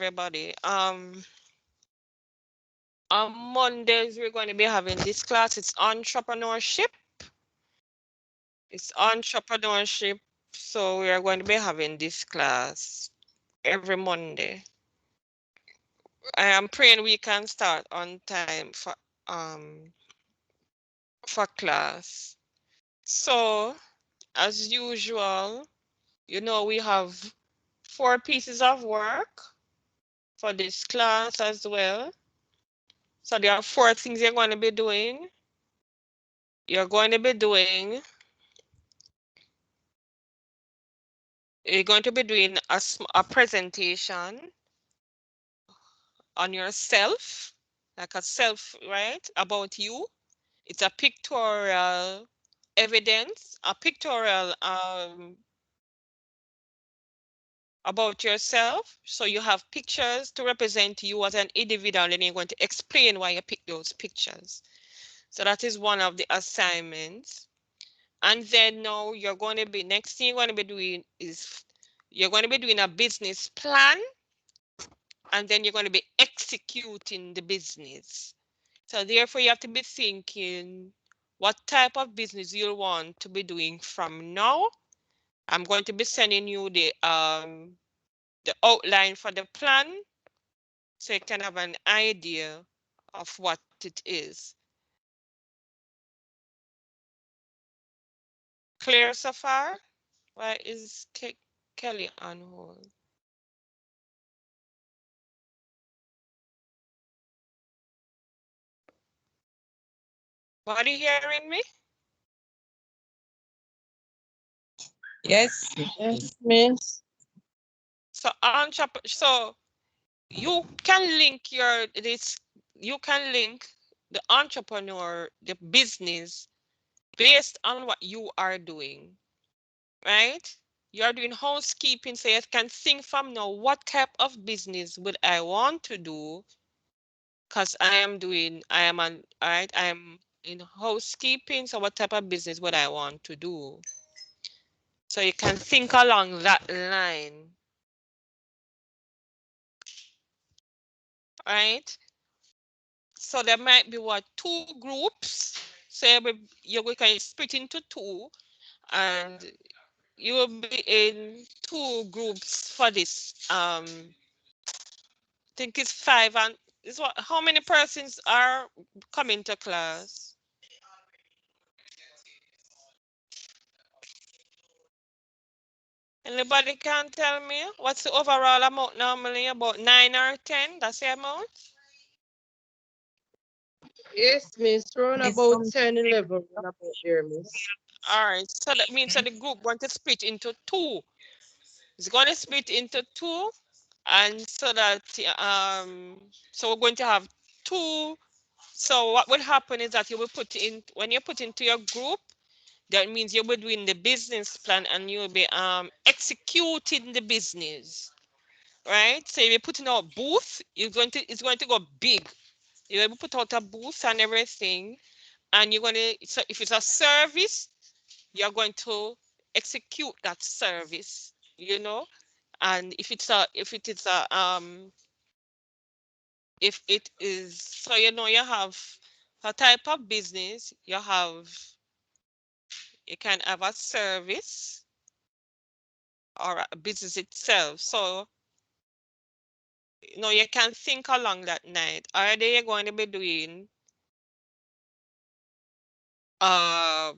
everybody. On Mondays we're going to be having this class. It's entrepreneurship. It's entrepreneurship. So we are going to be having this class every Monday. I am praying we can start on time for class. So as usual, you know we have 4 pieces of work for this class as well. So there are 4 things you're going to be doing. You're going to be doing You're going to be doing a presentation on yourself, like a self, right, about you. It's a pictorial evidence, a pictorial about yourself. So you have pictures to represent you as an individual, and you're going to explain why you picked those pictures. So that is one of the assignments. And then now you're going to be, next thing you're going to be doing is you're going to be doing a business plan, and then you're going to be executing the business. So therefore you have to be thinking what type of business you want to be doing from now. I'm going to be sending you the outline for the plan so you can have an idea of what it is. Clear so far? Why is Kelly on hold? Are you hearing me? Yes. Yes, miss. So you can link you can link the entrepreneur, the business based on what you are doing, right? You're doing housekeeping, so you can think from now, what type of business would I want to do? Because I am in housekeeping, so what type of business would I want to do? So you can think along that line, right? So there might be 2 groups. So we can split into 2, and you will be in 2 groups for this. I think it's 5, and is what? How many persons are coming to class? Anybody can tell me what's the overall amount normally? About 9 or 10? That's the amount. Yes, miss. Around It's about some 10, 11, round about there, miss. All right. So that means that the group going to split into 2. It's going to split into 2, and so that so we're going to have 2. So what will happen is that you will put in, when you put into your group, that means you'll be doing the business plan and you'll be executing the business, right? So if you're putting out booth, it's going to go big. You'll be put out a booth and everything, and you're going to, so if it's a service, you're going to execute that service, you know. And if it is a if it is, so you know, you have a type of business, you can have a service or a business itself. So you know, you can think along that night. Are they going to be doing uh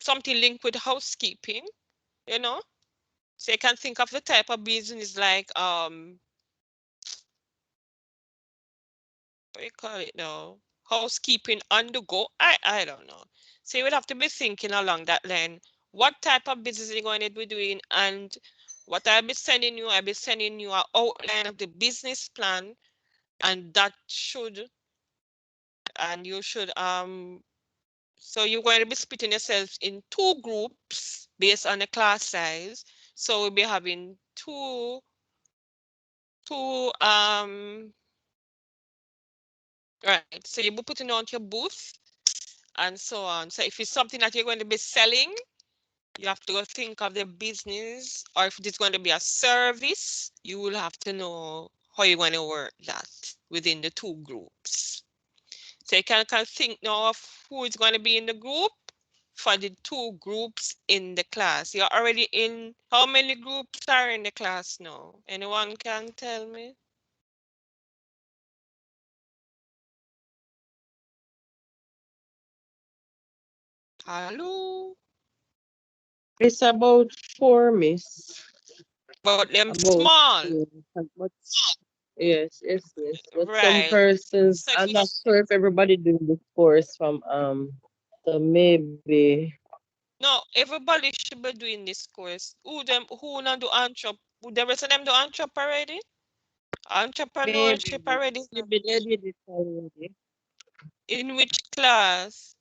something linked with housekeeping, you know? So you can think of the type of business like what do you call it now? Housekeeping on the go. I don't know. So you would have to be thinking along that line. What type of business are you going to be doing? And what I'll be sending you an outline of the business plan, and you should so you're going to be splitting yourselves in 2 groups based on the class size. So we'll be having two right. So you'll be putting on your booth and so on. So if it's something that you're going to be selling, You have to go think of the business, or if it's going to be a service, you will have to know how you're going to work that within the two groups. So you can think now of who is going to be in the group for the two groups in the class. You're already in, how many groups are in the class now? Anyone can tell me? Hello? It's about 4, Miss. But them About small. 4. But yes, Miss. But some Right. persons, So if I'm you not sure if everybody doing the course from so maybe no, everybody should be doing this course. Who not do entrep? The rest of them do entrep already? Entrepreneurship already? maybe they did it already. In which class?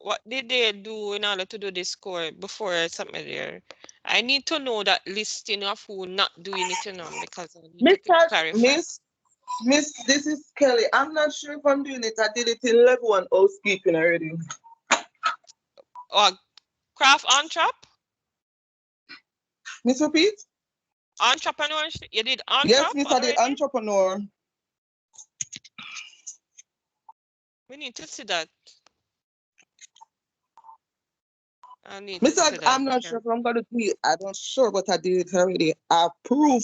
What did they do in order to do this course before I submit there? I need to know that listing of who not doing it, because I need to clarify. Miss, this is Kelly. I'm not sure if I'm doing it. I did it in level 1 housekeeping already. Or craft entrep? Miss, repeat? Entrepreneurship? You did Yes, entrep Miss, I did already? entrepreneur. We need to see that. I need to Miss, see that. I'm not sure if I'm going to do it. I'm not sure, but I did it already. I proof.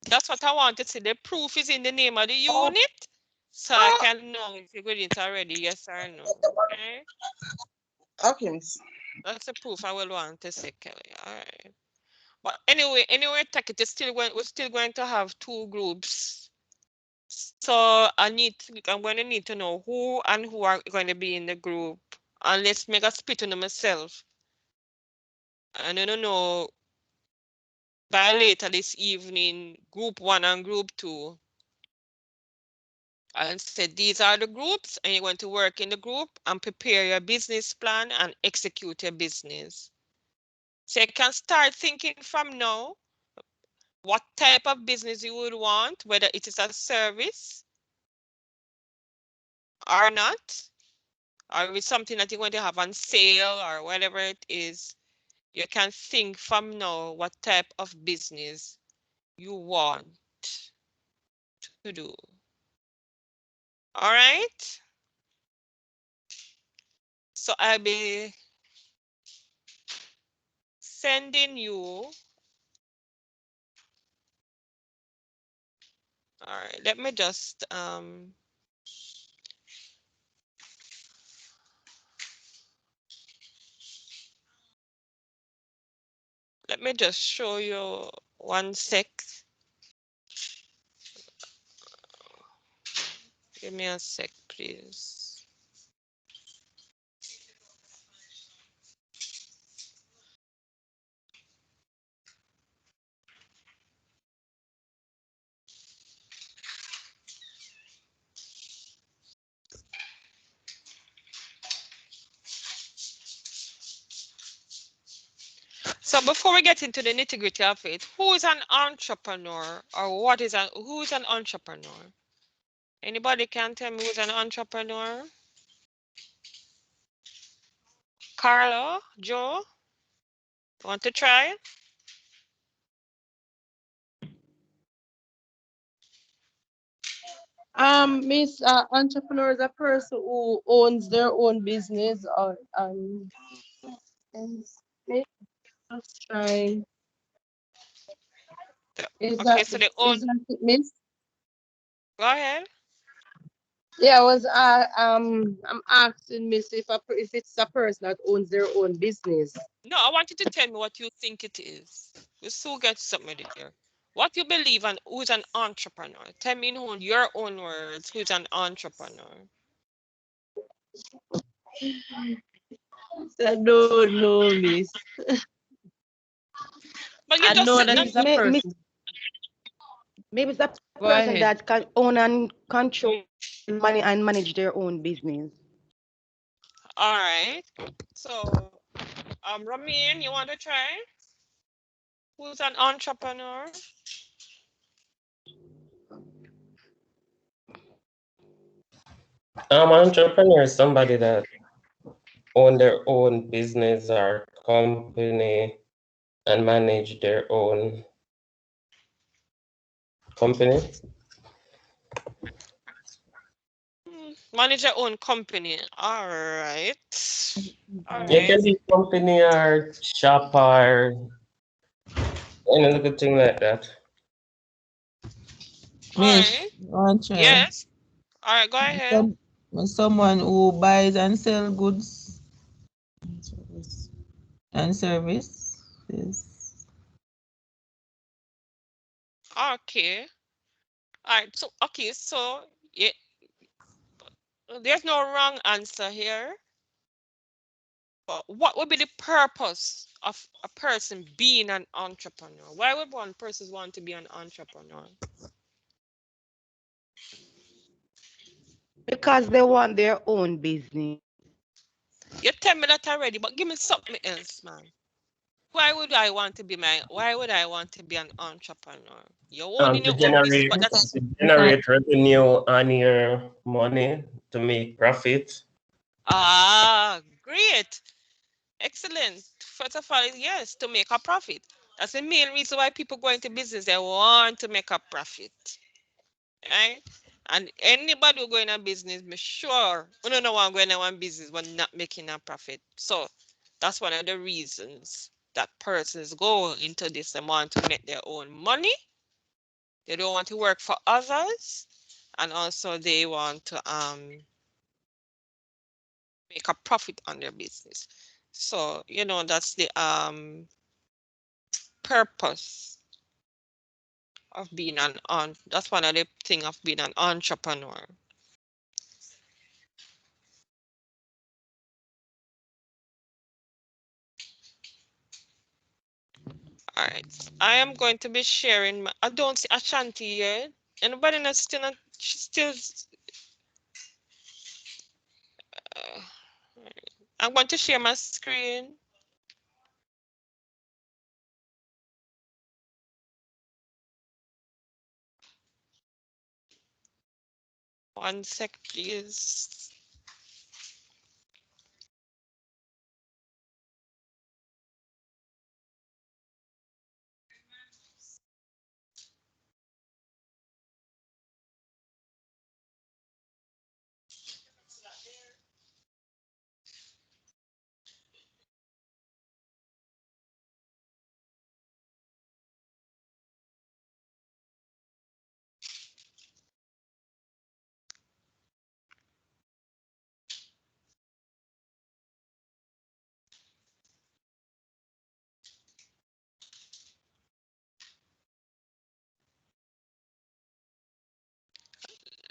That's what I want to see. The proof is in the name of the Oh. unit, so I can know if you're doing it already, yes or no. Okay? Okay, Miss. That's the proof I will want to see, Kelly. All right. But anyway, take it. We're still going to have two groups. So I'm going to need to know who and who are going to be in the group. And let's make a split on myself. And I don't know by later this evening, group 1 and group 2. And said these are the groups, and you're going to work in the group and prepare your business plan and execute your business. So you can start thinking from now what type of business you would want, whether it is a service or not, or it's something that you're going to have on sale or whatever it is. You can think from now what type of business you want to do. All right. So I'll be sending you. All right, let me just show you 1 sec. Give me a sec, please. So before we get into the nitty-gritty of it, who is an entrepreneur, or who is an entrepreneur? Anybody can tell me who's an entrepreneur? Carlo, Joe, want to try? Miss, entrepreneur is a person who owns their own business or just trying. Okay, so they own. Is that it, Miss? Go ahead. Yeah, I'm asking Miss if it's a person that owns their own business. No, I want you to tell me what you think it is. We still get somebody here. What you believe and who's an entrepreneur? Tell me in your own words, who's an entrepreneur? I don't know, Miss. But you I just know said that that. it's a person. Maybe it's a Go person ahead. that can own and control money and manage their own business. All right. So, Ramin, you want to try? Who's an entrepreneur? Entrepreneur is somebody that own their own business or company and manage their own company. Manage your own company. All right. All You right. can be company or shop or any little thing like that. All Miss, right. one try. Yes. All right. Go ahead. Someone who buys and sell goods and services. Okay. All right. So okay. So yeah, there's no wrong answer here. But what would be the purpose of a person being an entrepreneur? Why would one person want to be an entrepreneur? Because they want their own business. You tell me that already, but give me something else, man. Why would I want to be an entrepreneur? You're owning To your own business, but generate revenue on your money to make profit. great. Excellent. First of all, yes, to make a profit. That's the main reason why people go into business. They want to make a profit. Right? And anybody who go in a business, be sure we don't know one going in one business but not making a profit. So that's one of the reasons that persons go into this. They want to make their own money. They don't want to work for others, and also they want to make a profit on their business. So that's the purpose of being that's one of the thing of being an entrepreneur. All right, I am going to be sharing I don't see Ashanti yet. Anybody not still not she still uh, I'm going to share my screen. One sec, please.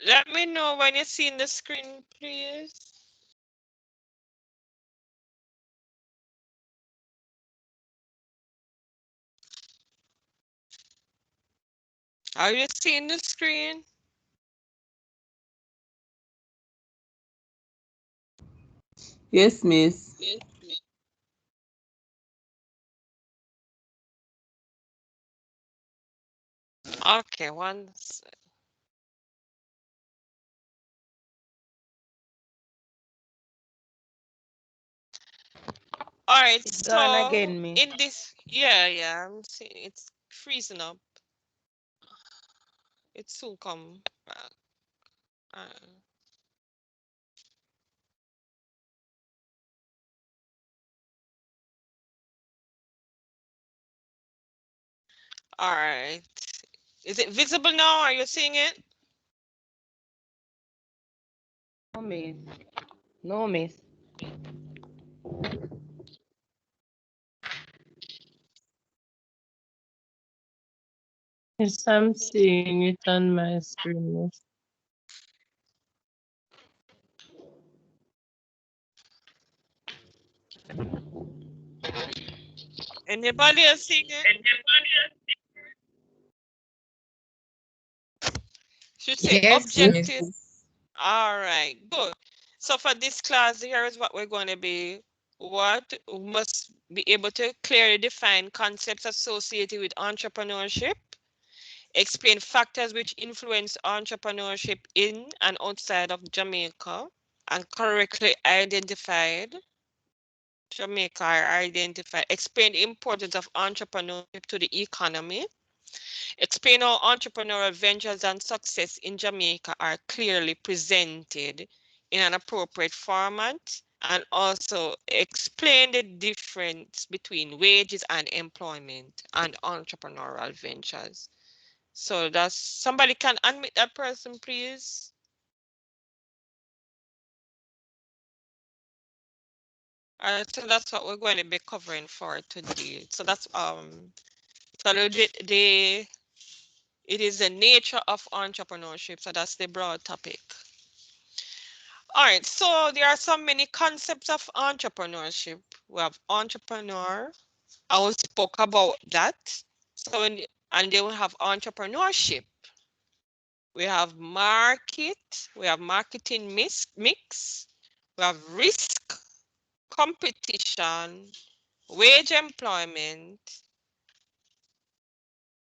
Let me know when you see the screen, please. Are you seeing the screen? Yes, miss. Okay, one sec. All right, It's gone so again, me. in this, yeah, I'm seeing it's freezing up. It soon come back. Uh, all right. Is it visible now? Are you seeing it? No, miss. No, miss. Yes, I'm seeing it on my screen. Miss. Anybody else seeing it? Should say Yes, miss. objective. All right, good. So for this class, here is what we're going to be. What we must be able to clearly define concepts associated with entrepreneurship, explain factors which influence entrepreneurship in and outside of Jamaica, and correctly identified Jamaica are identified. Explain the importance of entrepreneurship to the economy. Explain how entrepreneurial ventures and success in Jamaica are clearly presented in an appropriate format, and also explain the difference between wages and employment and entrepreneurial ventures. So that's somebody can unmute that person, please. All right, so that's what we're going to be covering for today. So that's so it is the nature of entrepreneurship. So that's the broad topic. All right, so there are so many concepts of entrepreneurship. We have entrepreneur. I spoke about that. So and then we have entrepreneurship. We have market. We have marketing mix. We have risk, competition, wage employment,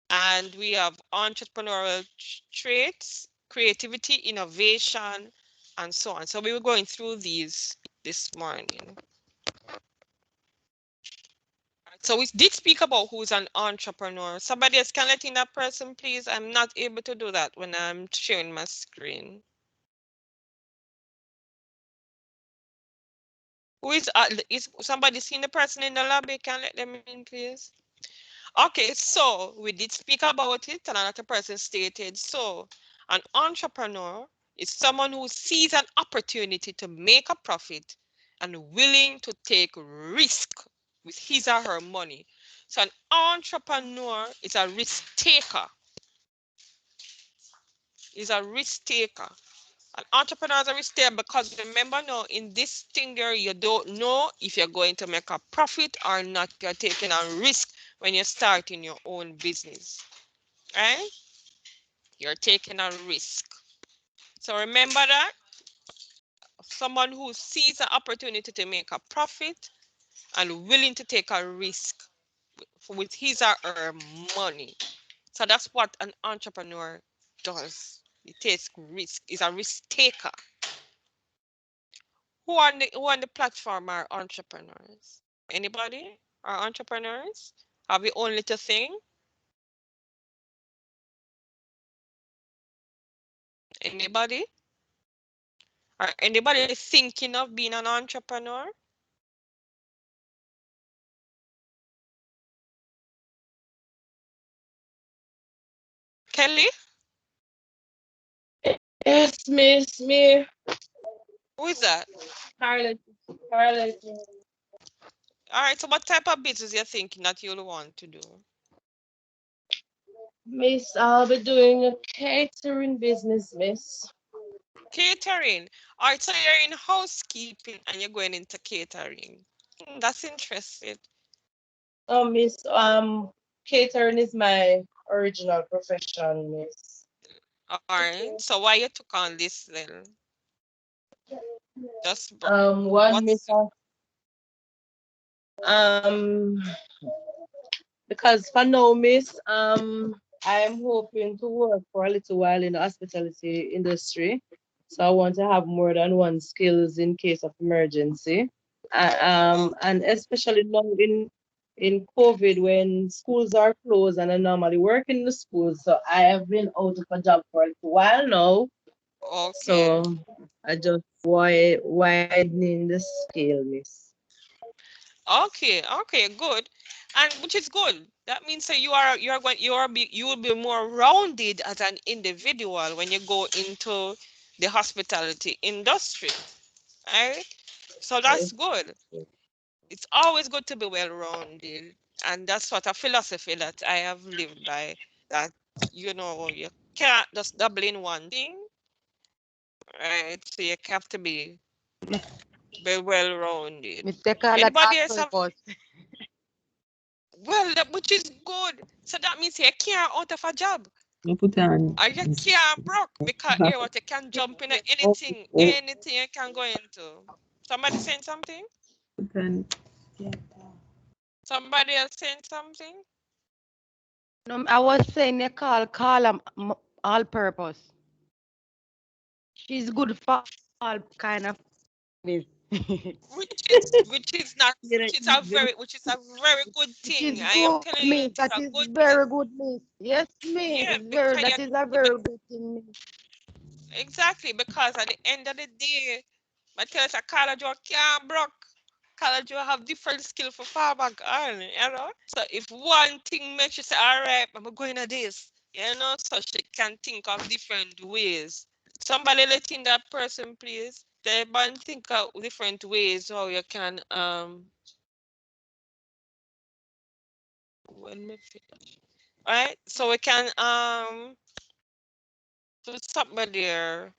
and we have entrepreneurial traits, creativity, innovation, and so on. So we were going through these this morning. So we did speak about who's an entrepreneur. Somebody else can let in that person, please. I'm not able to do that when I'm sharing my screen. Who is somebody seen the person in the lobby? Can let them in, please? Okay, so we did speak about it, and another person stated, so an entrepreneur is someone who sees an opportunity to make a profit and willing to take risk with his or her money. So an entrepreneur is a risk taker. Is a risk taker. An entrepreneur is a risk taker because remember now in this thing there, you don't know if you're going to make a profit or not. You're taking a risk when you're starting your own business, right? You're taking a risk. So remember that someone who sees an opportunity to make a profit and willing to take a risk with his or her money. So that's what an entrepreneur does. He takes risk. He's a risk taker. Who on the platform are entrepreneurs? Anybody are entrepreneurs? Have you only to thing? Anybody? Are anybody thinking of being an entrepreneur? Kelly? Yes, Miss me. Who is that? Scarlett. Scarlett. All right, so what type of business you're thinking that you'll want to do? Miss, I'll be doing a catering business, Miss. Catering. All right, so you're in housekeeping and you're going into catering. That's interesting. Oh, Miss, catering is my original profession, Miss. All right, so why you took on this then? Just One Miss, what's because for now, Miss, I'm hoping to work for a little while in the hospitality industry. So I want to have more than one skills in case of emergency. And especially now in COVID when schools are closed and I normally work in the schools. So I have been out of a job for a little while now. okay? So I just widening the scale, Miss. Okay, good, and which is good. That means that you will be more rounded as an individual when you go into the hospitality industry, right? So that's good. It's always good to be well rounded, and that's what a philosophy that I have lived by. That you can't just double in one thing, right? So you have to be well rounded. Mr. Call that Anybody all else have? purpose. Well, which is good. So that means you can't out of a job. You put on. Or you can't broke because you what you can jump in anything you can go into. Somebody saying something? Put on. Somebody else saying something? No, I was saying you call all purpose. She's good for all kind of business. which is not You know, which is a very good Which thing. is I am good, telling you, miss. it is That a is good thing. very good, miss. Yes, miss. Yeah, Very. because That is a very good thing, miss. exactly, because at the end of the day, I tell us a college you can't broke. College you have different skill for far back on, you know. So if one thing makes you say, all right, I'm going to this, you know, so she can think of different ways. Somebody let in that person, please. They can think of different ways how you can when me finish. Right? So we can do something there.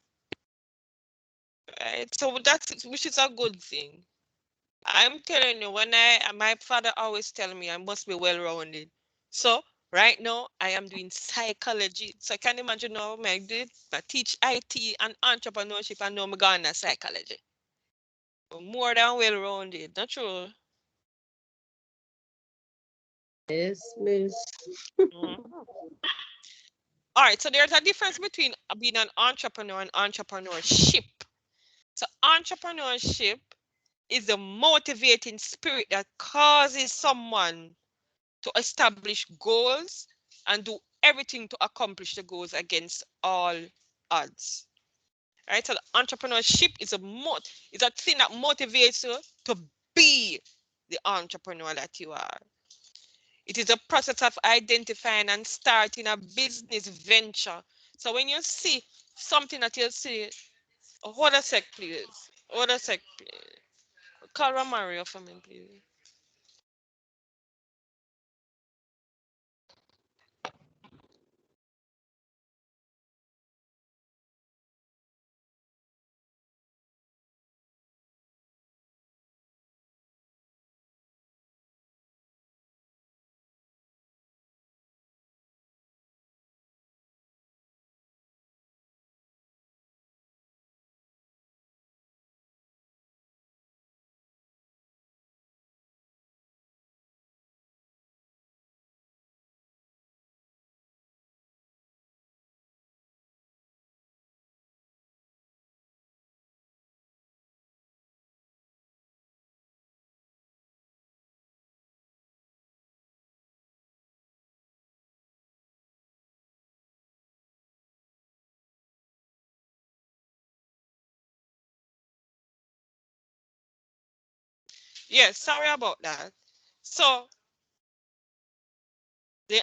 Right? So that's which is a good thing. I'm telling you, when my father always tell me I must be well rounded. So right now I am doing psychology. So I can imagine now I do it. I teach IT and entrepreneurship and now I'm going to psychology. More than well rounded, not true. yes, miss. Mhm. All right, so there's a difference between being an entrepreneur and entrepreneurship. So entrepreneurship is a motivating spirit that causes someone to establish goals and do everything to accomplish the goals against all odds. Right? So entrepreneurship is is a thing that motivates you to be the entrepreneur that you are. It is a process of identifying and starting a business venture. So when you see something that you see, hold a sec, please. Hold a sec, please. Call Mario for me, please. Yes, sorry about that. So the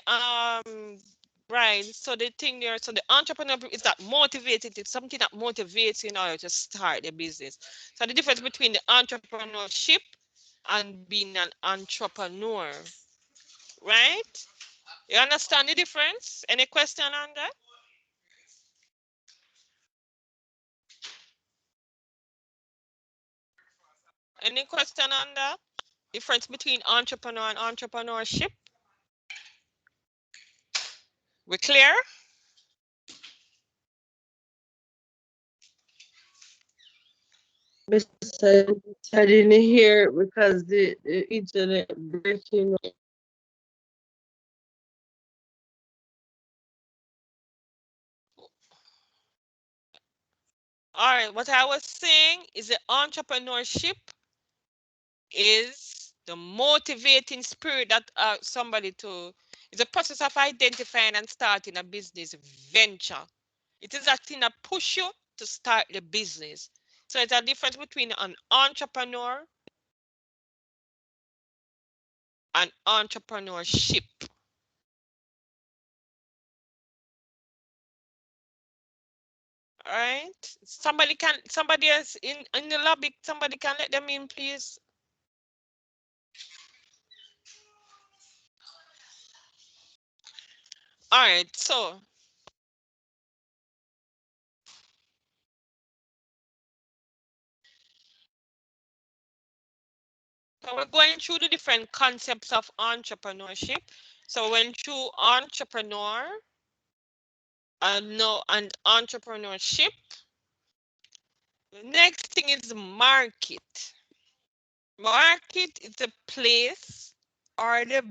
right, so the thing there, so the entrepreneur is that motivated, it's something that motivates you in order to start the business. So the difference between the entrepreneurship and being an entrepreneur, right? You understand the difference? Any question on that? Any question on that? Difference between entrepreneur and entrepreneurship? We clear? Miss, I didn't hear it because the internet breaking. All right, what I was saying is the entrepreneurship is the motivating spirit that somebody to, it's a process of identifying and starting a business venture. It is that thing that push you to start the business. So it's a difference between an entrepreneur and entrepreneurship. All right. Somebody else in the lobby, somebody can let them in, please. All right. So we're going through the different concepts of entrepreneurship. So we went through entrepreneur and no and entrepreneurship. The next thing is market. Market is a place or the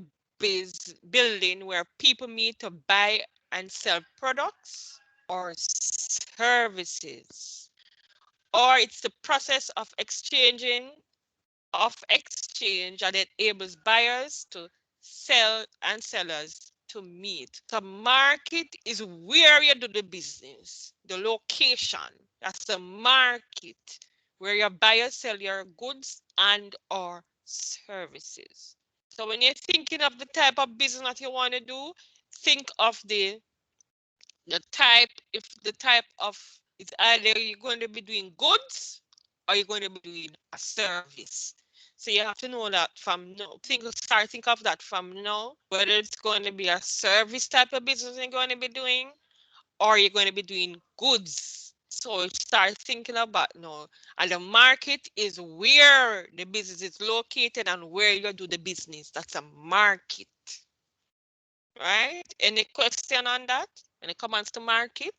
building where people meet to buy and sell products or services. or it's the process of exchange that enables buyers to sell and sellers to meet. The market is where you do the business, the location. That's the market where you buy or sell your goods and or services. So when you're thinking of the type of business that you want to do, think of the type. If the type of, it's either you're going to be doing goods or you're going to be doing a service. So you have to know that from now. Think of that from now, whether it's going to be a service type of business you're going to be doing, or you're going to be doing goods. So start thinking about now. And the market is where the business is located and where you do the business. That's a market. Right? Any question on that? When it comes to market?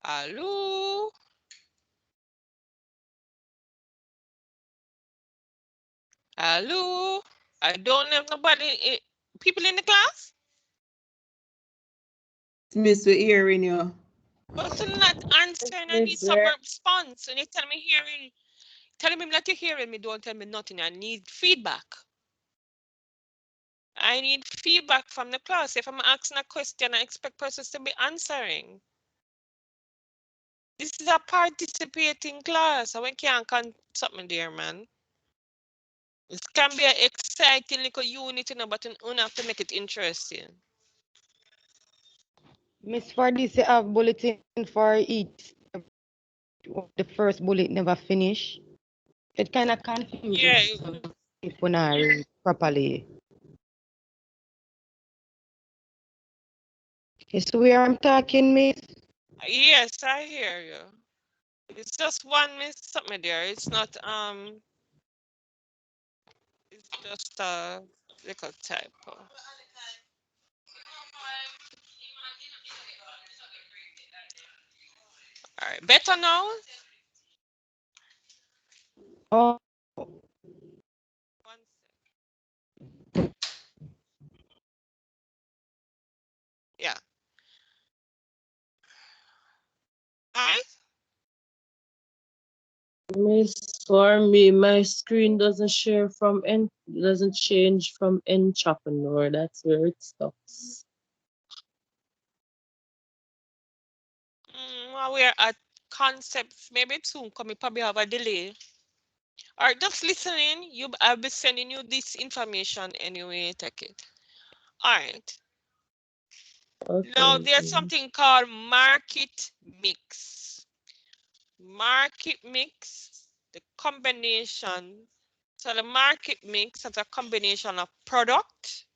Hello? Hello? I don't have nobody, people in the class? Miss, we're hearing you. But you're not answering. I need Miss, some where- response. And you tell me hearing, telling me that you're hearing me, don't tell me nothing. I need feedback. I need feedback from the class. If I'm asking a question, I expect persons to be answering. This is a participating class. So we can't something there, man. It can be an exciting little unit, you know, but you have to make it interesting. Miss, for this, you have bulletin for each. The first bullet never finish. It kind of confuses Yeah. if we not read properly. You see where I'm talking, Miss? Yes, I hear you. It's just one miss something there. It's not it's just a little typo. All right, better now? Oh, One sec. Yeah. All right. Miss, for me, my screen doesn't share from doesn't change from entrepreneur. That's where it stops. While we're at concepts, maybe soon come, we probably have a delay. All right, just listening. I'll be sending you this information anyway. Take it. All right. Okay. Now there's something called market mix. Market mix, the combination. So the market mix is a combination of product.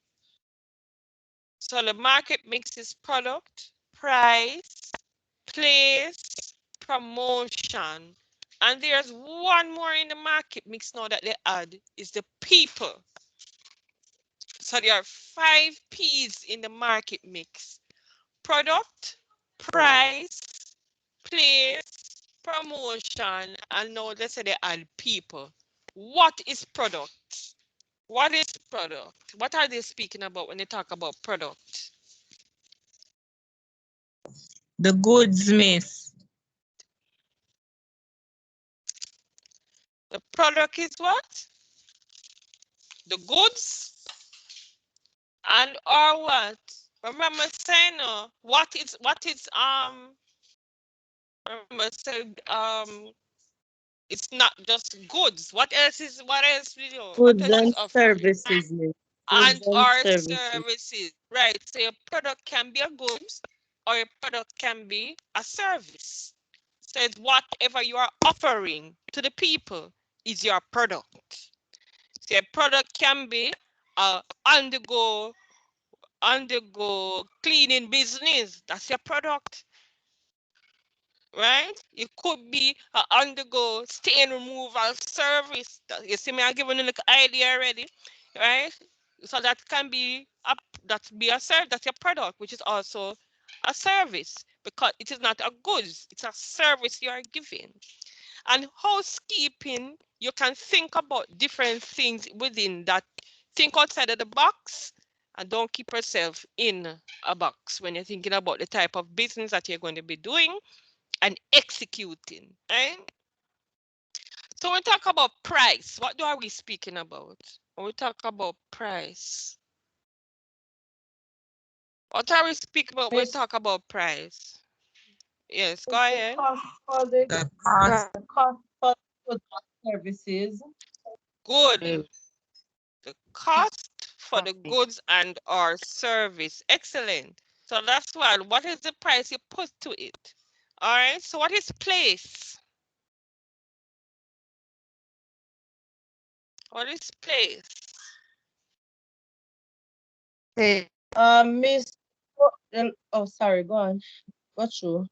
So the market mix is product, price, place, promotion. And there's one more in the market mix now that they add is the people. So there are 5 P's in the market mix: product, price, place, promotion, and now let's say they add people. What is product? What is product? What are they speaking about when they talk about product? The goods, Miss. The product is what? The goods and or what? Remember saying what is remember saying it's not just goods. What else we do? What Goods else is and offering? services, Miss. And Goods and or services. services. Right. So your product can be a goods or your product can be a service. So it's whatever you are offering to the people is your product. So your product can be on-the-go cleaning business. That's your product. Right? It could be an on-the-go stain removal service. You see me, I'm giving you an idea already, right? So that can be a service. That's your product, which is also a service because it is not a goods. It's a service you are giving. And housekeeping, you can think about different things within that think outside of the box and don't keep yourself in a box when you're thinking about the type of business that you're going to be doing and executing, right? So when we talk about price, what are we speaking about? When we talk about price, what are we speaking about when we Miss, talk about price? Yes, go it's the ahead. cost for the The cost. cost for goods and services. Good. The cost for the Right. goods and or service. Excellent. So that's why, what is the price you put to it? All right, so what is place? What is place? Say, Miss, oh, sorry, go on. Go through.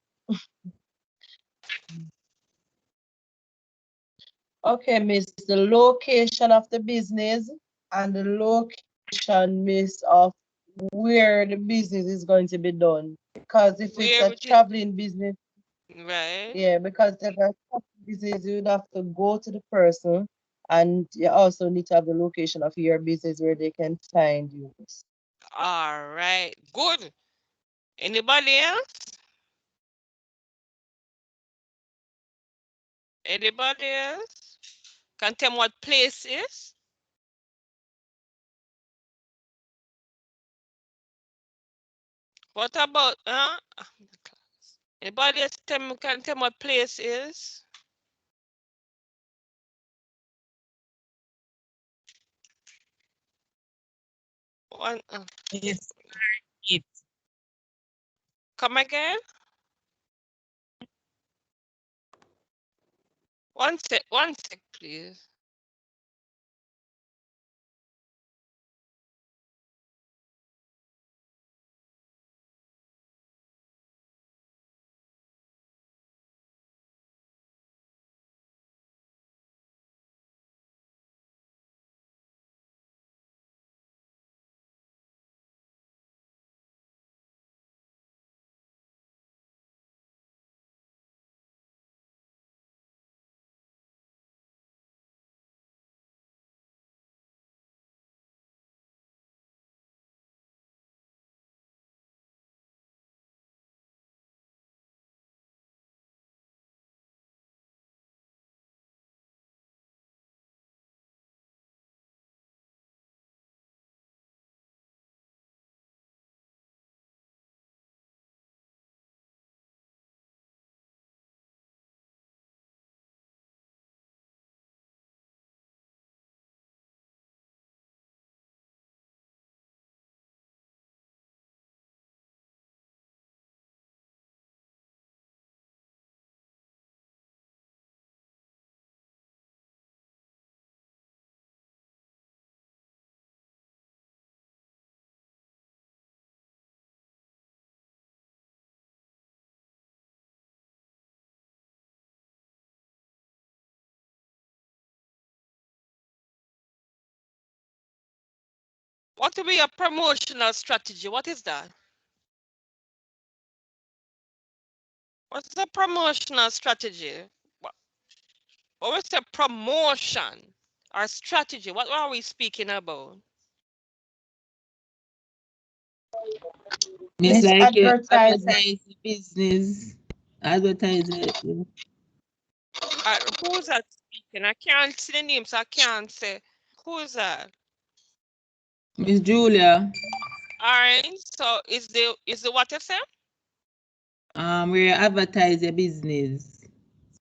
Okay, Miss, the location of the business and the location, Miss, of where the business is going to be done. Because if it's Where a would you, traveling business, right? yeah, because if a traveling business, you would have to go to the person, and you also need to have the location of your business where they can find you. All right, good. Anybody else? Anybody else? Can tell me what place is? What about, anybody else can tell me what place is? One, Yes. It. come again? One sec, please. What will be a promotional strategy? What is that? What's the promotional strategy? What was the promotion or strategy? What are we speaking about? It's Miss like you advertisement. advertise the business, advertise it. Who's that speaking? I can't see the names. I can't say. Who's that? Miss Julia, All right. So is the what you say? where you advertise your business.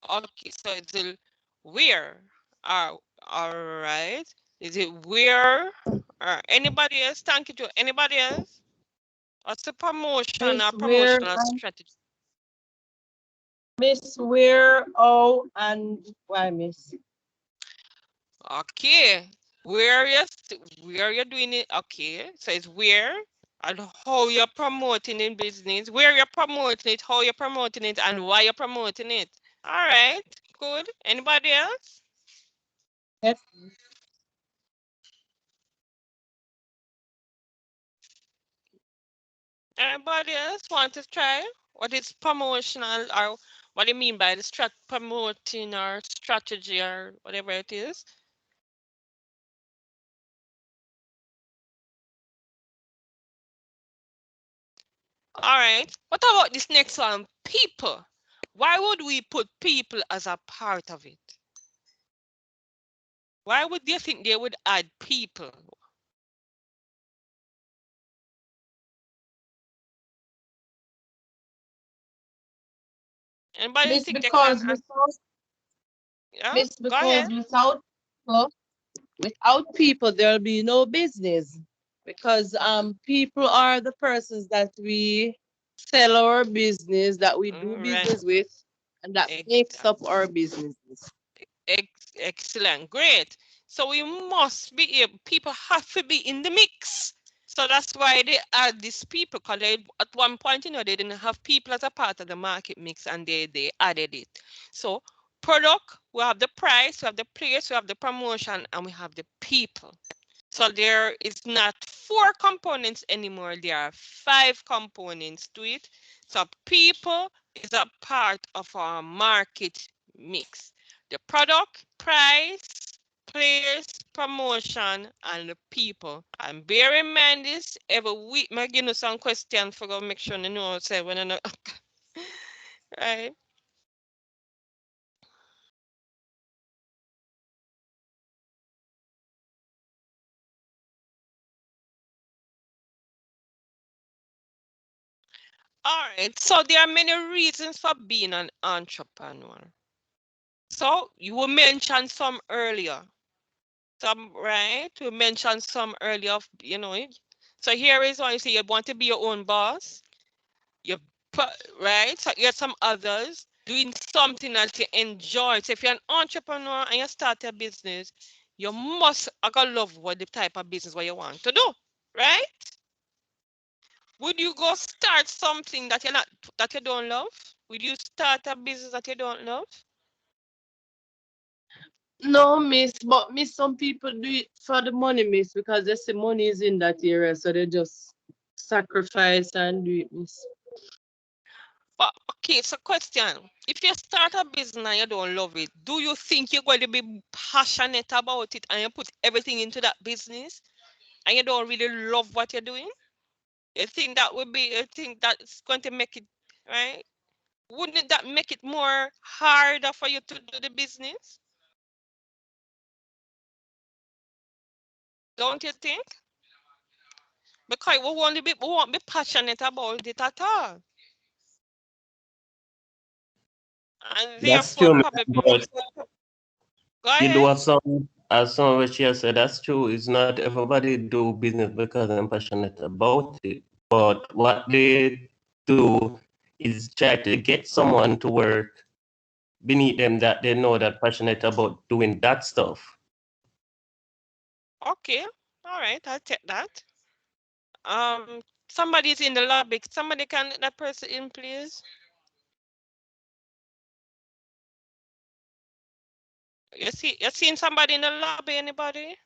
Okay. So it's the where. All right. Is it where? Anybody else? Thank you to anybody else. What's the promotion or Miss where, promotional strategy? Miss where, oh, and why, Miss? Okay. Where you're doing it? Okay. So it's where and how you're promoting in business, where you're promoting it, how you're promoting it, and why you're promoting it. All right. Good. Anybody else? Yes. Anybody else want to try? What is promotional or what do you mean by the promoting or strategy or whatever it is? All right. What about this next one? People. Why would we put people as a part of it? Why would you think they would add people? Anybody Miss, think they can? Yeah, go because ahead. without people there'll be no business. Because people are the persons that we sell our business, that we do All right. business with, and that makes up our businesses. Excellent. Great. So we must be able, people have to be in the mix. So that's why they add these people, because at one point, they didn't have people as a part of the market mix, and they added it. So product, we have the price, we have the place, we have the promotion, and we have the people. So there is not 4 components anymore. There are 5 components to it. So people is a part of our market mix. The product, price, place, promotion, and the people. And bear in mind this, every week I give you some questions for go make sure you know say when I know. Right. All right. So there are many reasons for being an entrepreneur. So you will mention some earlier. Some, right? We mentioned some earlier, So here is one, you say you want to be your own boss. You put, right? So you have some others doing something that you enjoy. So if you're an entrepreneur and you start a business, you must love what the type of business what you want to do, right? Would you go start something that you don't love? Would you start a business that you don't love? No, miss, but miss, some people do it for the money, miss, because they say money is in that area, so they just sacrifice and do it, miss. But okay, so question. If you start a business and you don't love it, do you think you're going to be passionate about it and you put everything into that business and you don't really love what you're doing? You think that's going to make it, right? Wouldn't that make it more harder for you to do the business? Don't you think? Because we won't be passionate about it at all. And That's therefore true, probably but go you do ahead. have some, as some of what she has said, that's true. It's not everybody do business because I'm passionate about it. But what they do is try to get someone to work beneath them that they know that passionate about doing that stuff. Okay. All right, I'll take that. Somebody's in the lobby. Somebody can let that person in, please. You seen somebody in the lobby? Anybody?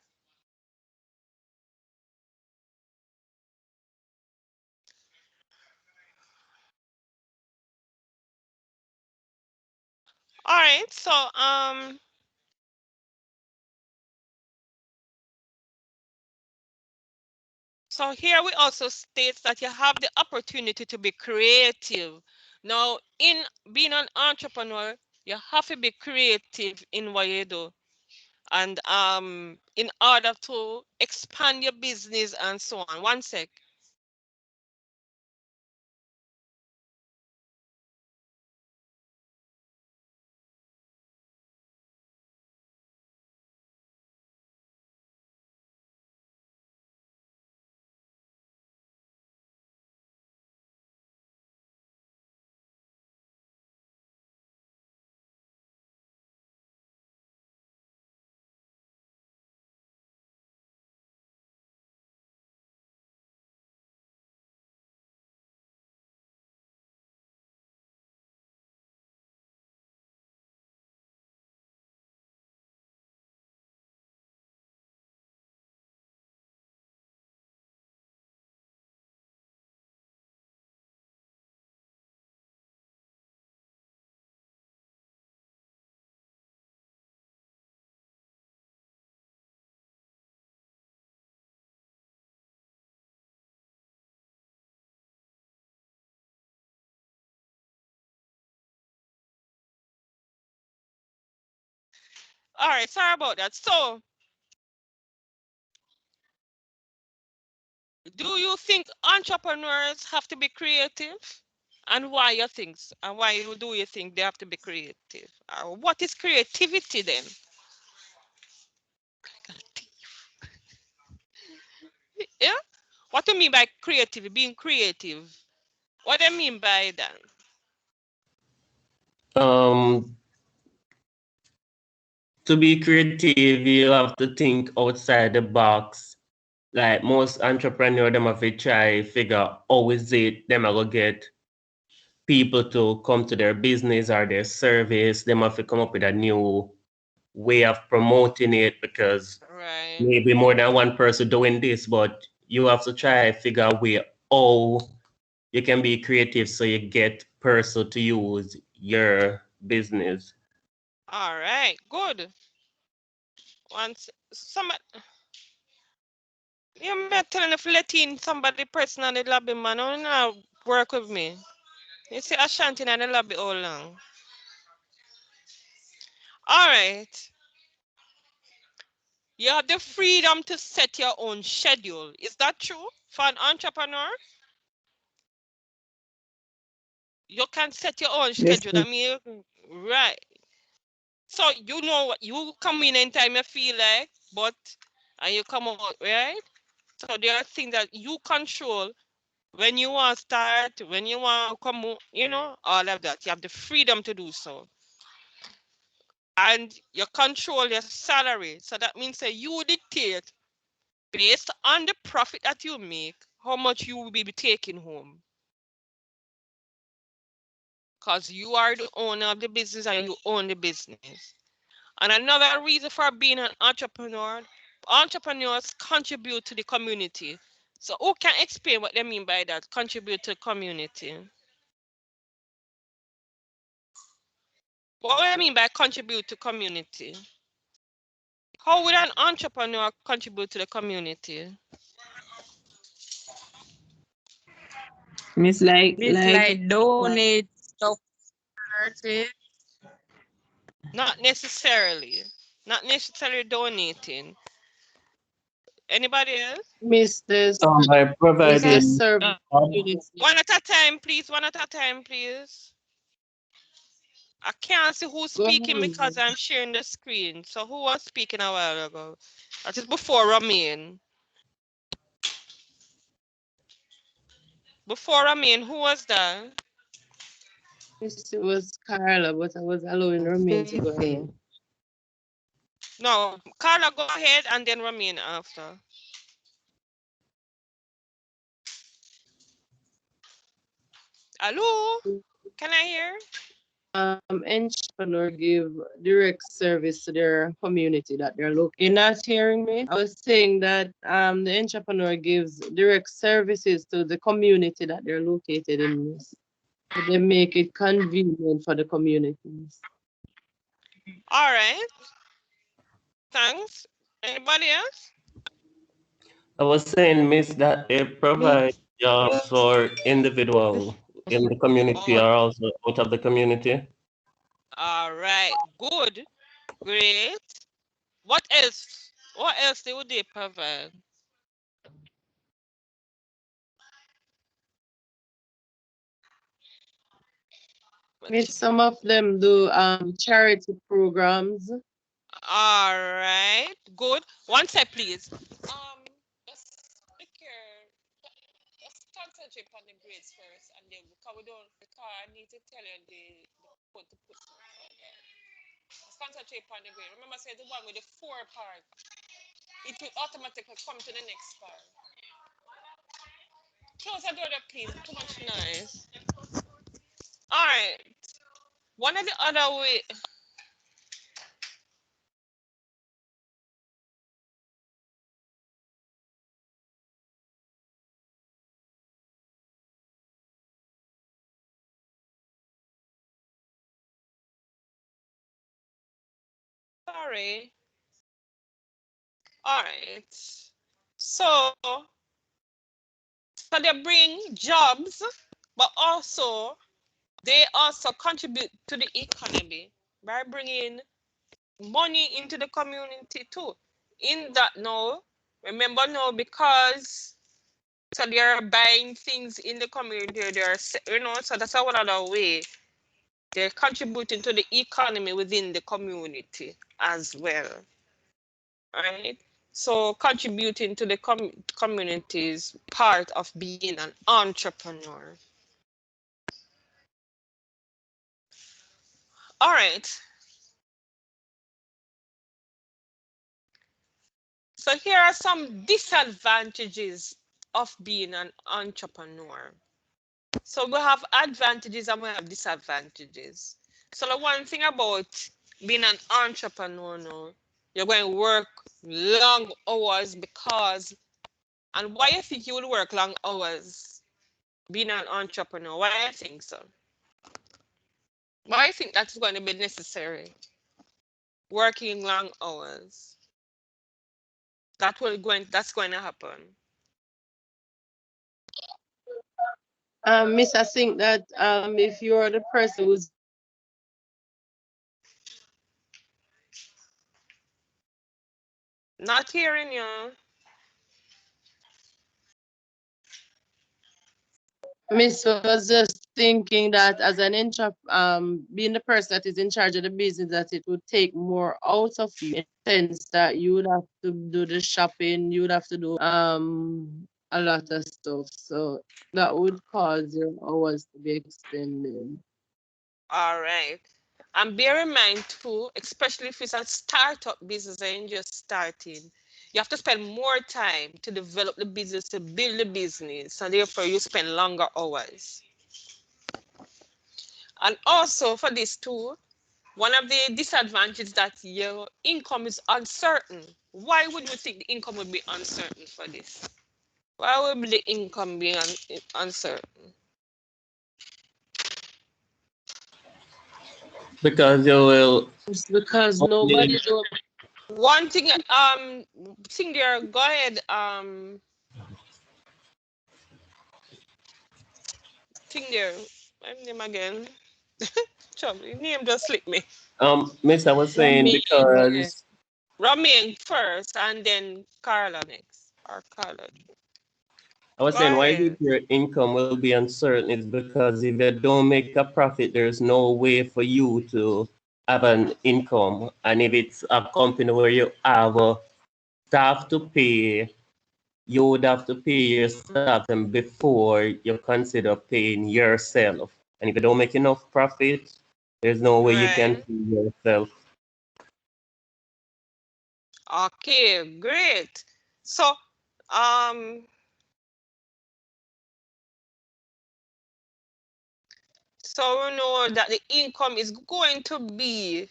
All right. So here we also states that you have the opportunity to be creative. Now, in being an entrepreneur, you have to be creative in what you do. And in order to expand your business and so on. One sec. All right, sorry about that. So, do you think entrepreneurs have to be creative? And why you think? And why do you think they have to be creative? What is creativity then? Yeah. What do you mean by creative? Being creative. What do you mean by that? Um, to be creative, you have to think outside the box. Like most entrepreneur, them have to try figure how is it them are gonna get people to come to their business or their service. Them have to come up with a new way of promoting it because Right. maybe more than one person doing this, but you have to try figure a way how you can be creative so you get person to use your business. All right. Good. Once some you me telling if let in somebody personally lobby man, only now work with me. You see Ashanti in the lobby all long. All right. You have the freedom to set your own schedule. Is that true for an entrepreneur? You can set your own Yes, schedule. I miss. mean, right. So you know what you come in anytime you feel like, but and you come out, right? So there are things that you control when you want to start, when you want to come, all of that. You have the freedom to do so. And you control your salary. So that means that you dictate based on the profit that you make, how much you will be taking home. Because you are the owner of the business and you own the business. And another reason for being an entrepreneur, entrepreneurs contribute to the community. So who can explain what they mean by that? Contribute to the community. What do I mean by contribute to community? How would an entrepreneur contribute to the community? Miss Miss like like donate stuff charity. Not necessarily. Not necessarily donating. Anybody else? miss this By miss the providing service job. community. One at a time, please. One at a time, please. I can't see who's Go speaking ahead. because I'm sharing the screen. So who was speaking a while ago? That is before Ramin. Before Ramin, who was that? Miss, it was Carla, but I was allowing Romain to go ahead. No, Carla, go ahead and then Ramin after. Hello? Can I hear? Entrepreneur give direct service to their community that they're located. You're not hearing me? I was saying that the entrepreneur gives direct services to the community that they're located in. Miss. So they make it convenient for the communities. All right. Thanks. Anybody else? I was saying, Miss, that they provide Miss, jobs for individual in the community Oh, or also out of the community. all right. Good. Great. What else? What else would they provide? Miss, some of them do charity programs. All right. Good. One sec, please. Just be care. Let's concentrate on the grades first, and then because I need to tell you the code to put. Let's concentrate on the grade. Remember, say the one with the 4 part. It will automatically come to the next part. Close the door, there, please. Too much noise. All right. One of the other way. Sorry. All right. So they bring jobs, but also they also contribute to the economy by bringing money into the community too. In that now, remember now, because so they are buying things in the community, they are, so that's one other way they're contributing to the economy within the community as well, right? So contributing to the community is part of being an entrepreneur. All right. So here are some disadvantages of being an entrepreneur. So we have advantages and we have disadvantages. So the one thing about being an entrepreneur now, you're going to work long hours because, and why you think you would work long hours being an entrepreneur? Why I think so? Why I think that's going to be necessary? Working long hours. That's going to happen. Miss, I think that if you're the person who's Not hearing you. Miss was just thinking that as an being the person that is in charge of the business, that it would take more out of you in the sense that you would have to do the shopping, you would have to do a lot of stuff. So that would cause your hours to be extended. All right. And bear in mind too, especially if it's a startup business and you're just starting, you have to spend more time to develop the business, to build the business, and therefore you spend longer hours. And also for this too, one of the disadvantages that your income is uncertain. Why would you think the income would be uncertain for this? Why would the income be uncertain? Because you will It's because only, nobody do. One thing, there, go ahead, there, my name again. Trouble, your name just slipped me. Miss, I was saying Yeah. because Ramin first, and then Carla next, or Carla. I was Go saying, why is it ahead. your income will be uncertain? Is because if you don't make a profit, there's no way for you to have an income. And if it's a company where you have staff to pay, you would have to pay your staff and before you consider paying yourself. And if you don't make enough profit, there's no way you can Right. pay yourself. Okay, great. So, um, so we know that the income is going to be,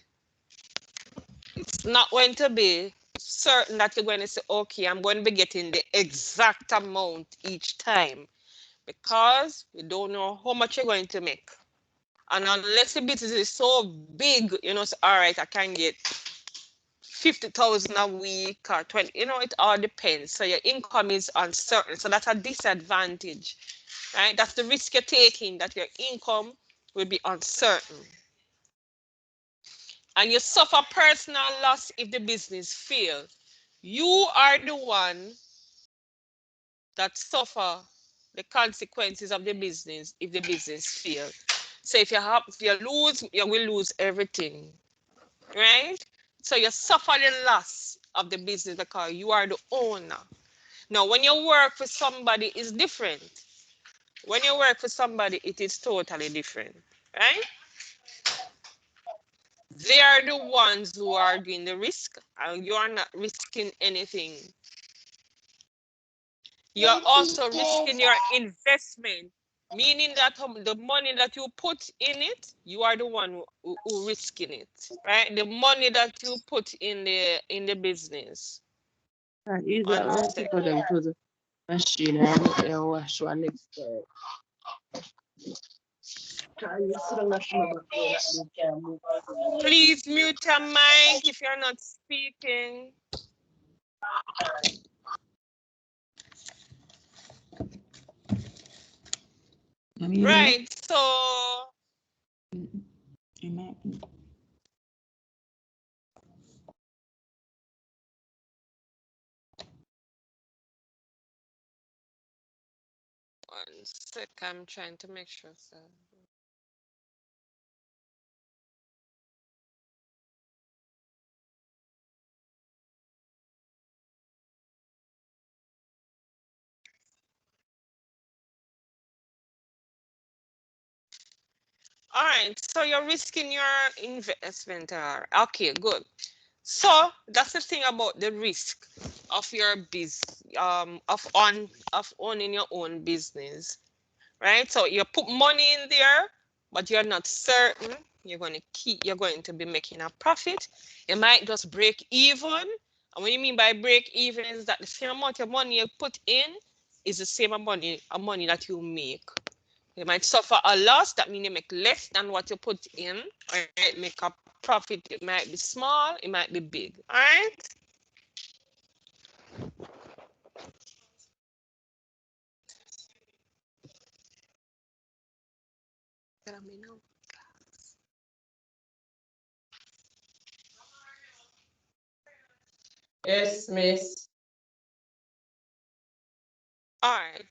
it's not going to be certain that you're going to say, okay, I'm going to be getting the exact amount each time because we don't know how much you're going to make. And unless the business is so big, so, all right, I can get 50,000 a week or 20, it all depends. So your income is uncertain. So that's a disadvantage, right? That's the risk you're taking, that your income will be uncertain. And you suffer personal loss if the business fails. You are the one that suffer the consequences of the business if the business fails. So if you lose, you will lose everything, right? So you suffer the loss of the business because you are the owner. Now, when you work for somebody, it's different. When you work for somebody, it is totally different, right? They are the ones who are doing the risk, and you are not risking anything. You're also risking your investment, meaning that the money that you put in it, you are the one who risking it, right? The money that you put in the business. Is that One right for them second. to the machine and wash one next day? Please mute your mic if you're not speaking. Right, so 1 sec, I'm trying to make sure. So. All right, so you're risking your investment. Okay, good. So that's the thing about the risk of your of owning your own business, right? So you put money in there, but you're not certain you're going to be making a profit. You might just break even. And what you mean by break even is that the same amount of money you put in is the same money that you make. You might suffer a loss, that means you make less than what you put in, or you might make a profit. It might be small, it might be big. All right. Yes, miss. All right.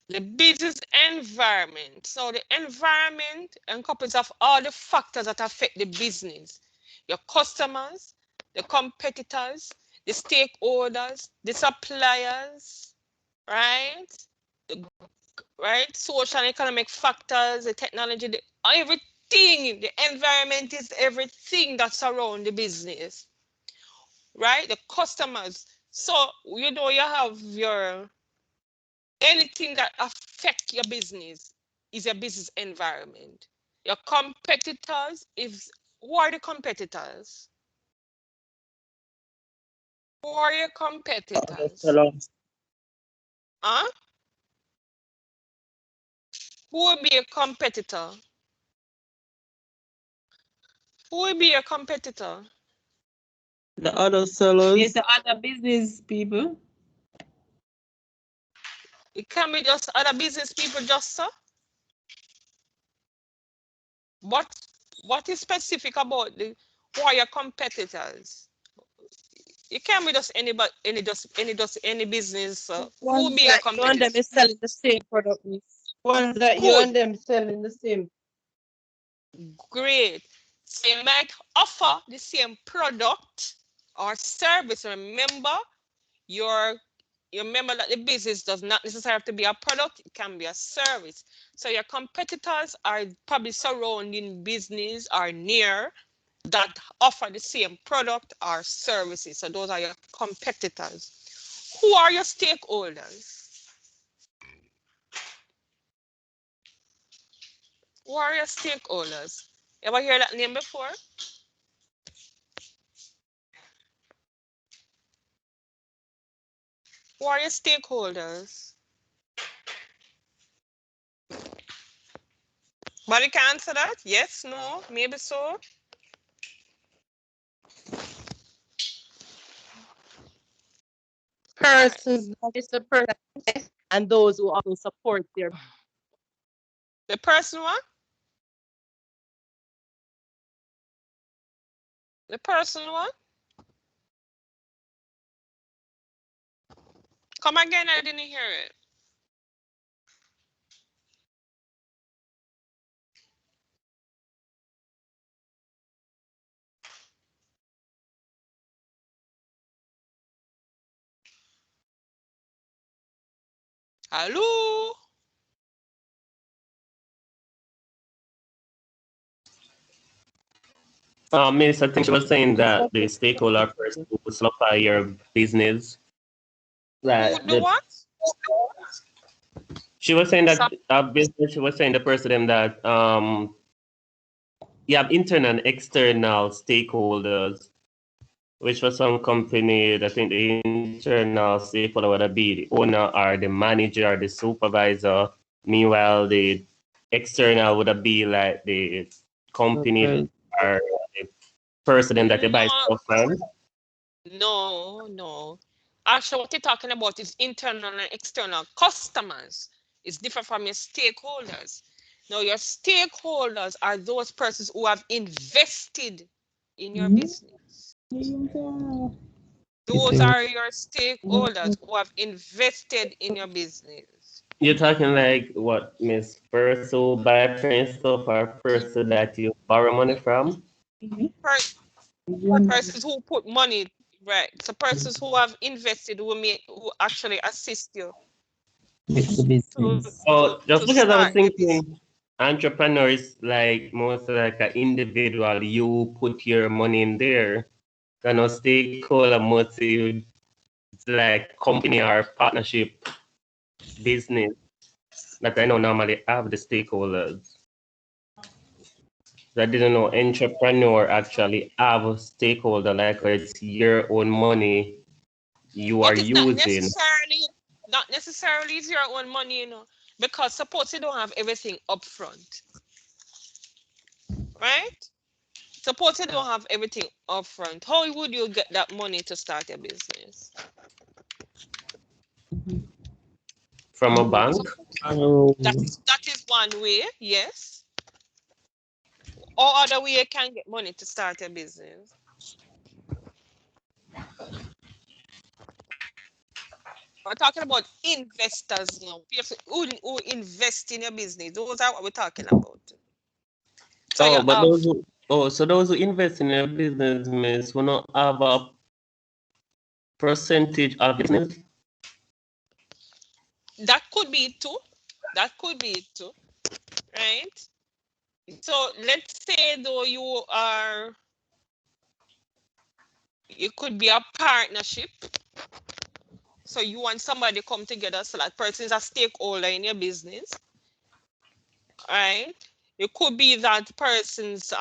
The business environment. So the environment encompasses of all the factors that affect the business. Your customers, the competitors, the stakeholders, the suppliers, right? The, right? Social and economic factors, the technology, everything. The environment is everything that's around the business, right? The customers. So, you have anything that affect your business is your business environment. Your competitors, who are the competitors? Who are your competitors? Huh? Who will be a competitor? Who will be a competitor? The other sellers. Yes, the other business people. It can be just other business people, just so. What is specific about who are your competitors? It can't be just anybody, any business. Who will be your You and them competitors? is selling the same product, miss. Ones that you Good. and them selling the same. Great. So you might offer the same product or service. Remember, you remember that the business does not necessarily have to be a product, it can be a service. So your competitors are probably surrounding business or near that offer the same product or services. So those are your competitors. Who are your stakeholders? Who are your stakeholders? Ever hear that name before? Who are your stakeholders? But you can answer that? Yes, no, maybe so. Persons, that is the person, and those who also support their. The person what? The person what? Come again, I didn't hear it. Hello? Miss, I think she was saying that the stakeholder person who supply your business, Who do what? she was saying that business. She was saying the person that you have internal and external stakeholders, which for some company, I think the internal stakeholder would be the owner or the manager or the supervisor. Meanwhile, the external would be like the company or the person that they buy stuff from. No. Actually, what you're talking about is internal and external customers. It's different from your stakeholders. Now, your stakeholders are those persons who have invested in your business. Those are your stakeholders who have invested in your business. You're talking like what, Miss? First who buy training stuff or first that you borrow money from? Persons who put money, right? So persons who have invested who actually assist you With the to business. Oh, just to because I was start the business. thinking entrepreneur is like most like an individual, you put your money in there. Stakeholder multi, it's like company or partnership business that I know normally have the stakeholders. I didn't know entrepreneur actually have a stakeholder, like it's your own money you are But it's using. not necessarily it's your own money, because suppose you don't have everything up front, right? Suppose you don't have everything up front. How would you get that money to start your business? From a bank. Oh, That is one way, yes. Or other way you can get money to start a business. We're talking about investors now. People who invest in your business. Those are what we're talking about. So you Oh, but have those who invest in a business means will not have a percentage of business. that could be it too. That could be it too, right? So let's say though you could be a partnership. So you want somebody to come together so that person is a stakeholder in your business, right? It could be that person's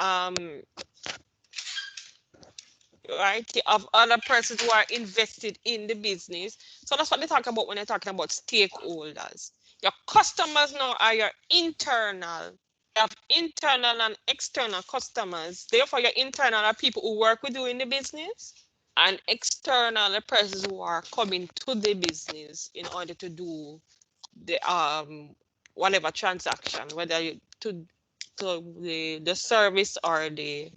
right? You have other persons who are invested in the business. So that's what they talk about when they're talking about stakeholders. Your customers now are your internal. You have internal and external customers. Therefore, your internal are people who work with you in the business, and external are persons who are coming to the business in order to do the whatever transaction, whether to the service or the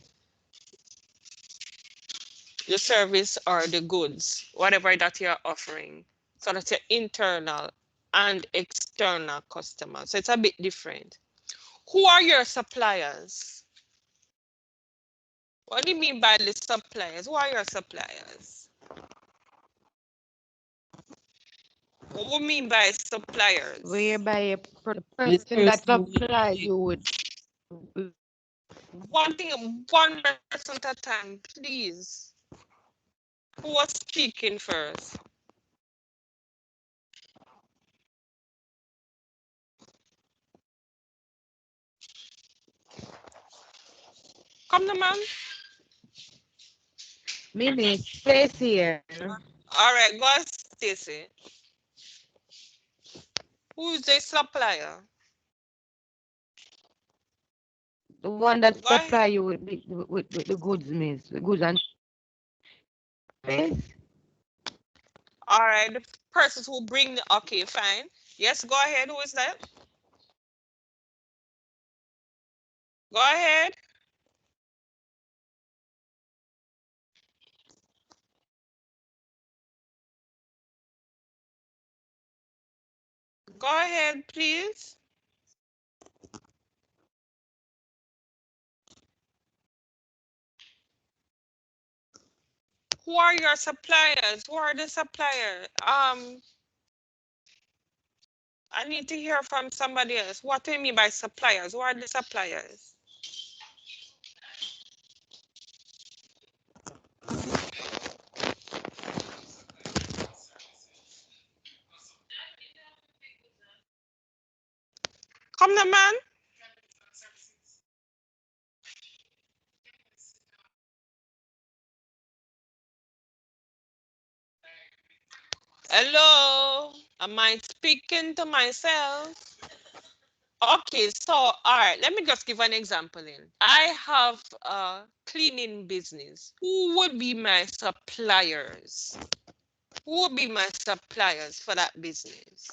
service or the goods, whatever that you're offering. So that's your internal and external customers. So it's a bit different. Who are your suppliers? What do you mean by the suppliers? Who are your suppliers? What do you mean by suppliers? Whereby the this person that person, supply you with One person at a time, please. Who was speaking first? Come the man. minute space here. All right, go ahead, Stacy. Who is the supplier? The one that Go ahead. supply you with the goods, miss. The goods and space. All right, the persons who bring the, okay, fine. Yes, go ahead. Who is that? Go ahead. Go ahead, please. Who are your suppliers? Who are the suppliers? I need to hear from somebody else. What do you mean by suppliers? Who are the suppliers? Come the man. Hello. Am I speaking to myself? Okay, so all right, let me just give an example in. I have a cleaning business. Who would be my suppliers? Who would be my suppliers for that business?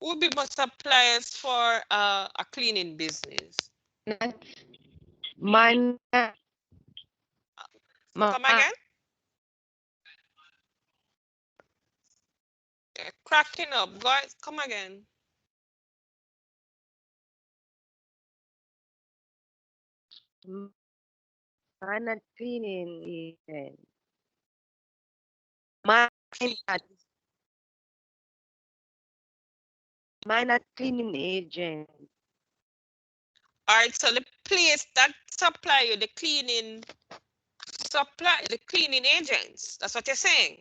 Who would be my suppliers for a cleaning business? Man, Come again? cracking up. Guys, come again. Minor cleaning agent. Minor cleaning agent. All right, so the place that supply you the cleaning agents. That's what you're saying.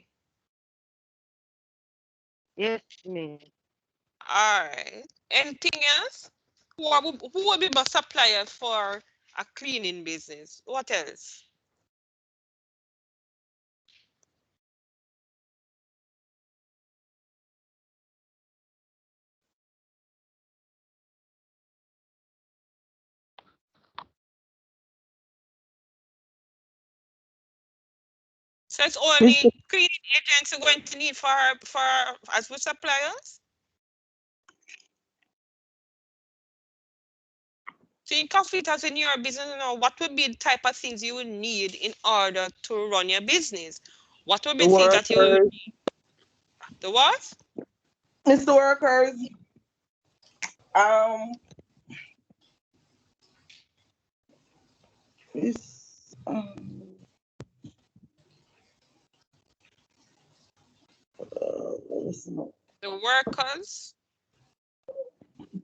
Yes, miss. All right. Anything else? Who will be my supplier for a cleaning business? What else? So it's only cleaning agents are going to need for as with suppliers? Think of it as in your business now. What would be the type of things you would need in order to run your business? What would be The things that you workers. need? The what? It's the workers. It's The workers.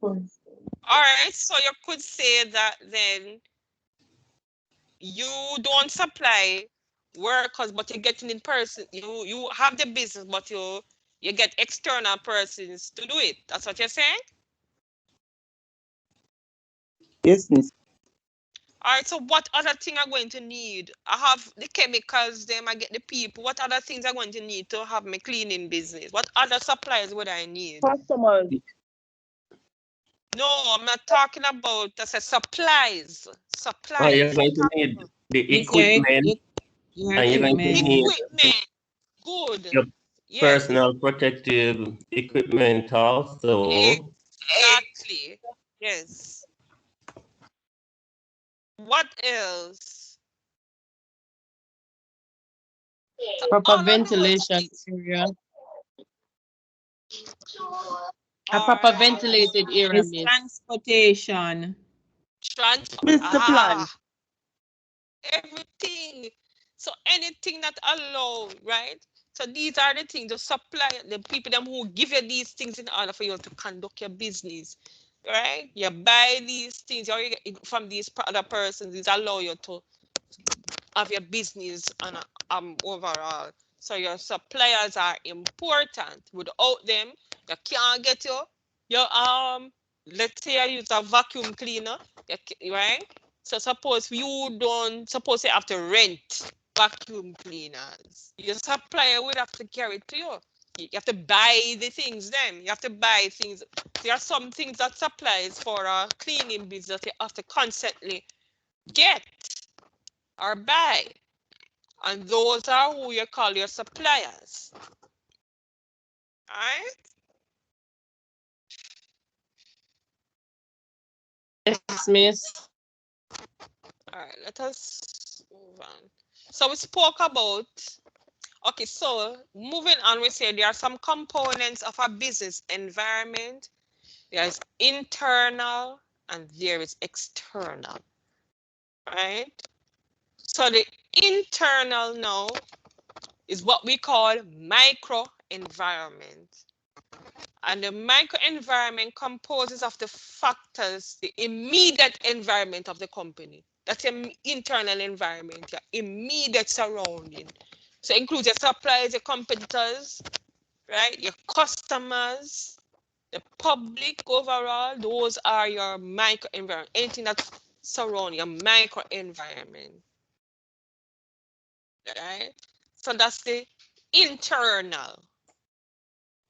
All right, so you could say that then you don't supply workers, but you're getting in person. You have the business, but you get external persons to do it. That's what you're saying? yes, miss. All right, so what other thing are going to need? I have the chemicals, then I get the people. What other things are going to need to have my cleaning business? What other supplies would I need? Customers. No, I'm not talking about, I said supplies. Oh, you're Supplies. going to need the It's your, equipment, your and you're going to equipment. need Equipment. Good. your Yes. personal protective equipment also. Exactly. Yes. What else? Proper All of those ventilation things. area. A All proper right. ventilated area, It's miss. transportation. Mr. Plan. Everything. So anything that allow, right? So these are the things, the supply, the people them who give you these things in order for you to conduct your business, right? You buy these things, or you get it from these other persons. These allow you to have your business and overall. So your suppliers are important. Without them, you can't get your let's say I use a vacuum cleaner, right? So suppose you have to rent vacuum cleaners. Your supplier would have to carry it to you. You have to buy the things then. You have to buy things. There are some things that supplies for a cleaning business you have to constantly get or buy. And those are who you call your suppliers. All right? Yes, miss. All right, let us move on. So we spoke about, okay, so moving on, we say there are some components of a business environment. There is internal and there is external, right? So the internal now is what we call microenvironment. And the microenvironment composes of the factors, the immediate environment of the company. That's your internal environment, your immediate surrounding. So it includes your suppliers, your competitors, right? Your customers, the public overall. Those are your microenvironment. Anything that surrounds your microenvironment, right? So that's the internal.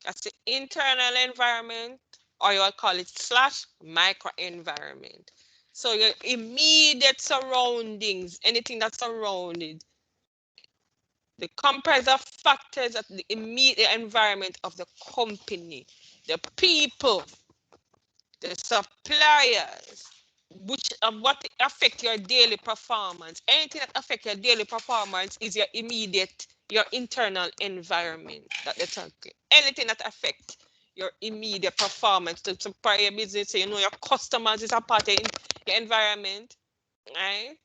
That's the internal environment, or you will call it / microenvironment. So your immediate surroundings, anything that's surrounded, the comprise of factors of the immediate environment of the company, the people, the suppliers, what affect your daily performance. Anything that affect your daily performance is your internal environment that they're talking. Anything that affect your immediate performance to support your business, so you know your customers is a part of your environment, right?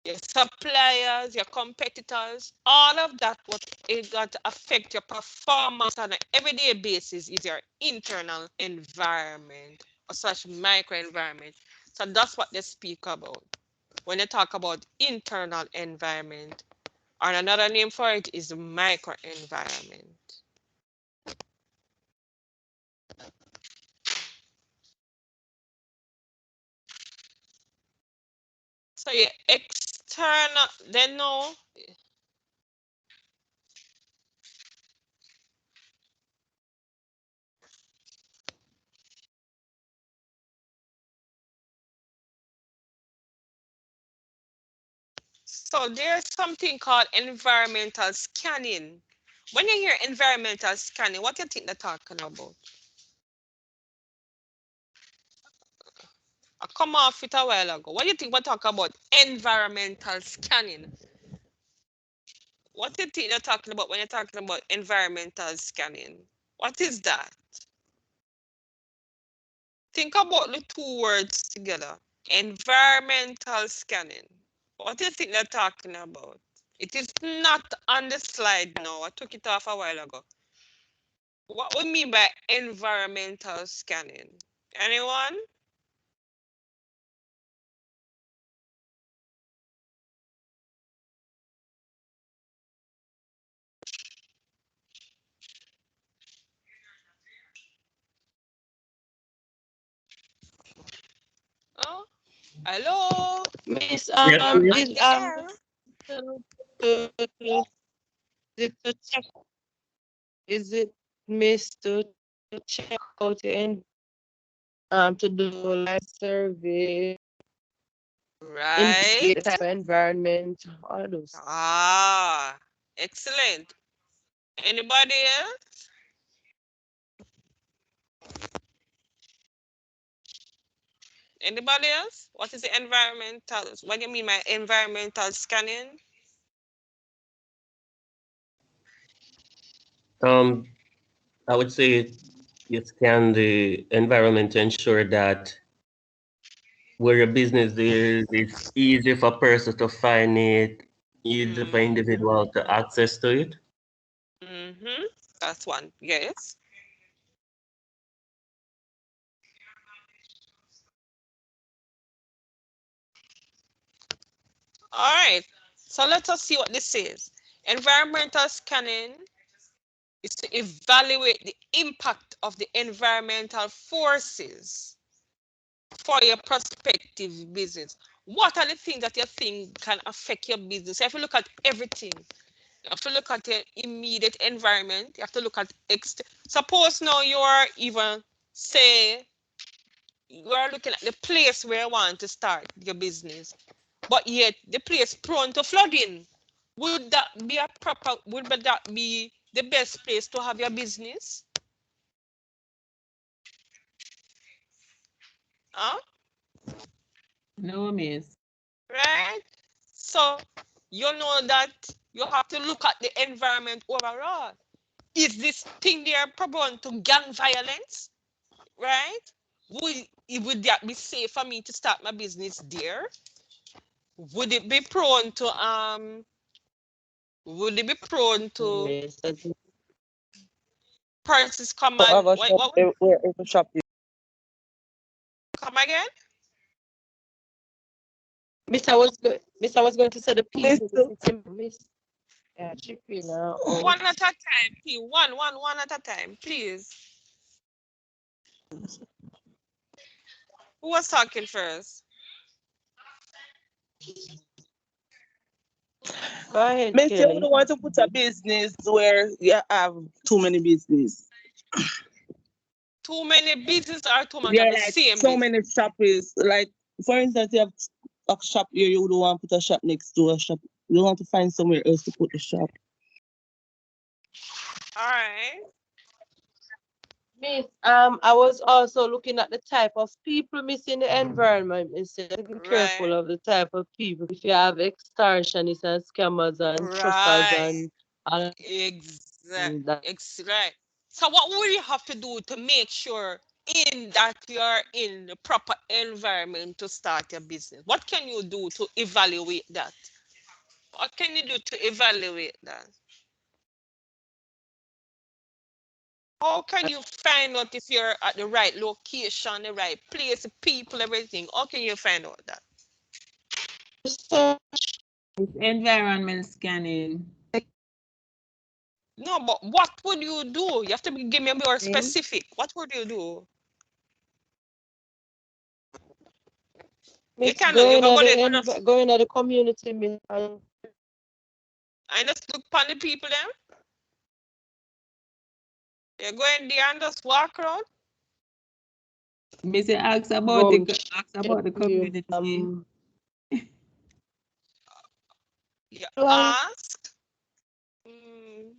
Your suppliers, your competitors, all of that, what is going to affect your performance on an everyday basis is your internal environment or such micro environment. So that's what they speak about when they talk about internal environment. And another name for it is micro environment. So your external, they know. So there's something called environmental scanning. When you hear environmental scanning, what do you think they're talking about? I come off it a while ago. What do you think we're talking about environmental scanning? What do you think they're talking about when you're talking about environmental scanning? What is that? Think about the two words together. Environmental scanning. What do you think they're talking about? It is not on the slide now. I took it off a while ago. What we mean by environmental scanning? Anyone? Oh, hello. Miss, Yes, You're yes. on is the air. to check, is it Miss to check out and to do like survey, Right. investigate the type of environment, all those. Ah, excellent. Anybody else? Anybody else? What is the environmental? What do you mean by environmental scanning? Um, I would say you scan the environment to ensure that where your business is, it's easy for person to find it, easy for individual to access to it. Mm-hmm. That's one. Yes. All right. So let us see what this says. Environmental scanning is to evaluate the impact of the environmental forces for your prospective business. What are the things that you think can affect your business? You have to look at everything. You have to look at your immediate environment. You have to look at suppose now you are even say you are looking at the place where you want to start your business, but yet the place prone to flooding. Would that be would that be the best place to have your business? Huh? No, miss. Right? So you know that you have to look at the environment overall. Is this thing there prone to gang violence? Right? Would that be safe for me to start my business there? Would it be prone to would it be prone to Miss, as you persons come have and a shop, what would wherever shop you. come again? Miss, I was going to say the Miss, people to sit in, Miss. Yeah, chipping now. Oh, One at a time, please. One at a time, please. Who was talking first? go ahead, Miss, you Kelly. would want to put a business where you have too many business. Too many business or too much Yeah, of the like same so business? many shops. Like for instance, you have a shop here, you would want to put a shop next to a shop. You want to find somewhere else to put the shop. All right. Miss, I was also looking at the type of people missing the environment. Instead of being careful Right. of the type of people. If you have extortionists and scammers and truckers Right. and all that. Right. So what would you have to do to make sure in that you're in the proper environment to start your business? What can you do to evaluate that? What can you do to evaluate that? How can you find out if you're at the right location, the right place, the people, everything? How can you find out that? It's environment scanning. No, but what would you do? You have to give me more specific. What would you do? You Miss, can you go going at the community, miss, and I just look upon the people them. You go in there and just walk around. Me say ask about go the community. You ask. Mm,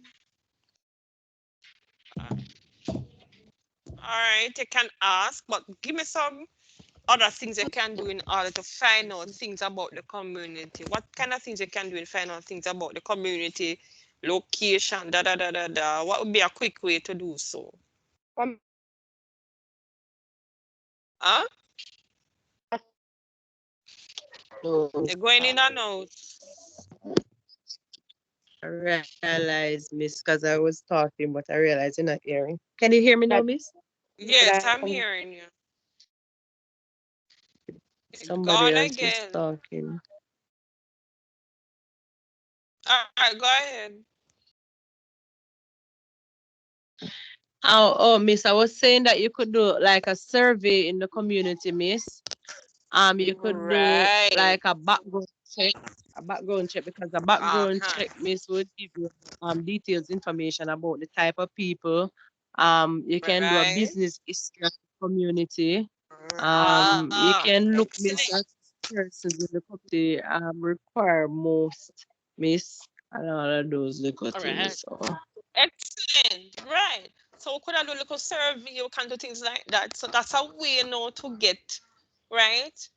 all right, you can ask, but give me some other things you can do in order to find out things about the community. What kind of things you can do in find out things about the community, location, da da da da da. What would be a quick way to do so? Huh? no, You're going in and out. I realized, miss, because I was talking, but I realized you're not hearing. Can you hear me now, miss? Yes, I'm hearing you. Somebody Gone else was again. talking. All right, go ahead. Oh, miss, I was saying that you could do like a survey in the community, miss. You could do Right. like a background check, because a background Uh-huh. check, miss, would give you details information about the type of people. You can do a Right. business history of the community. You Ah, can look, miss, excellent. at persons in the community require most, miss, and all of those little All right. things. So. Excellent. Right. So we could have do a little survey, you can do things like that. So that's a way now to get, right?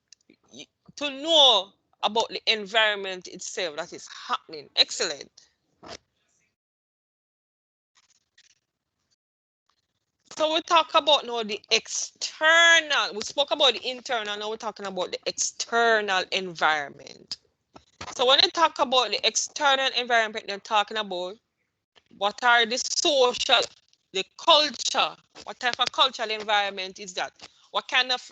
To know about the environment itself that is happening. Excellent. So we talk about now the external. We spoke about the internal, now we're talking about the external environment. So when you talk about the external environment, they're talking about what are the social, the culture, what type of cultural environment is that? What kind of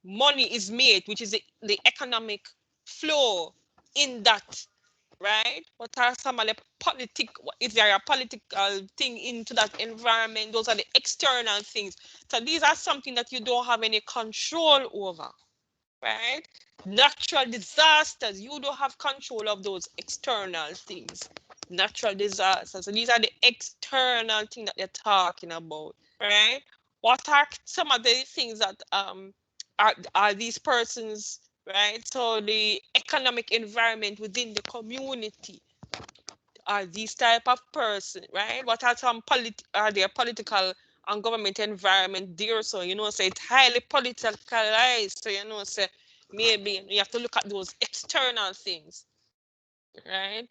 money is made, which is the economic flow in that, right? What are some of the is there a political thing into that environment? Those are the external things. So these are something that you don't have any control over, right? Natural disasters, you don't have control of those external things. Natural disasters. So these are the external things that they're talking about, right? What are some of the things that are these persons, right? So the economic environment within the community are these type of person, right? What are some are there political and government environment there? So say it's highly politicalized. So say maybe you have to look at those external things, right?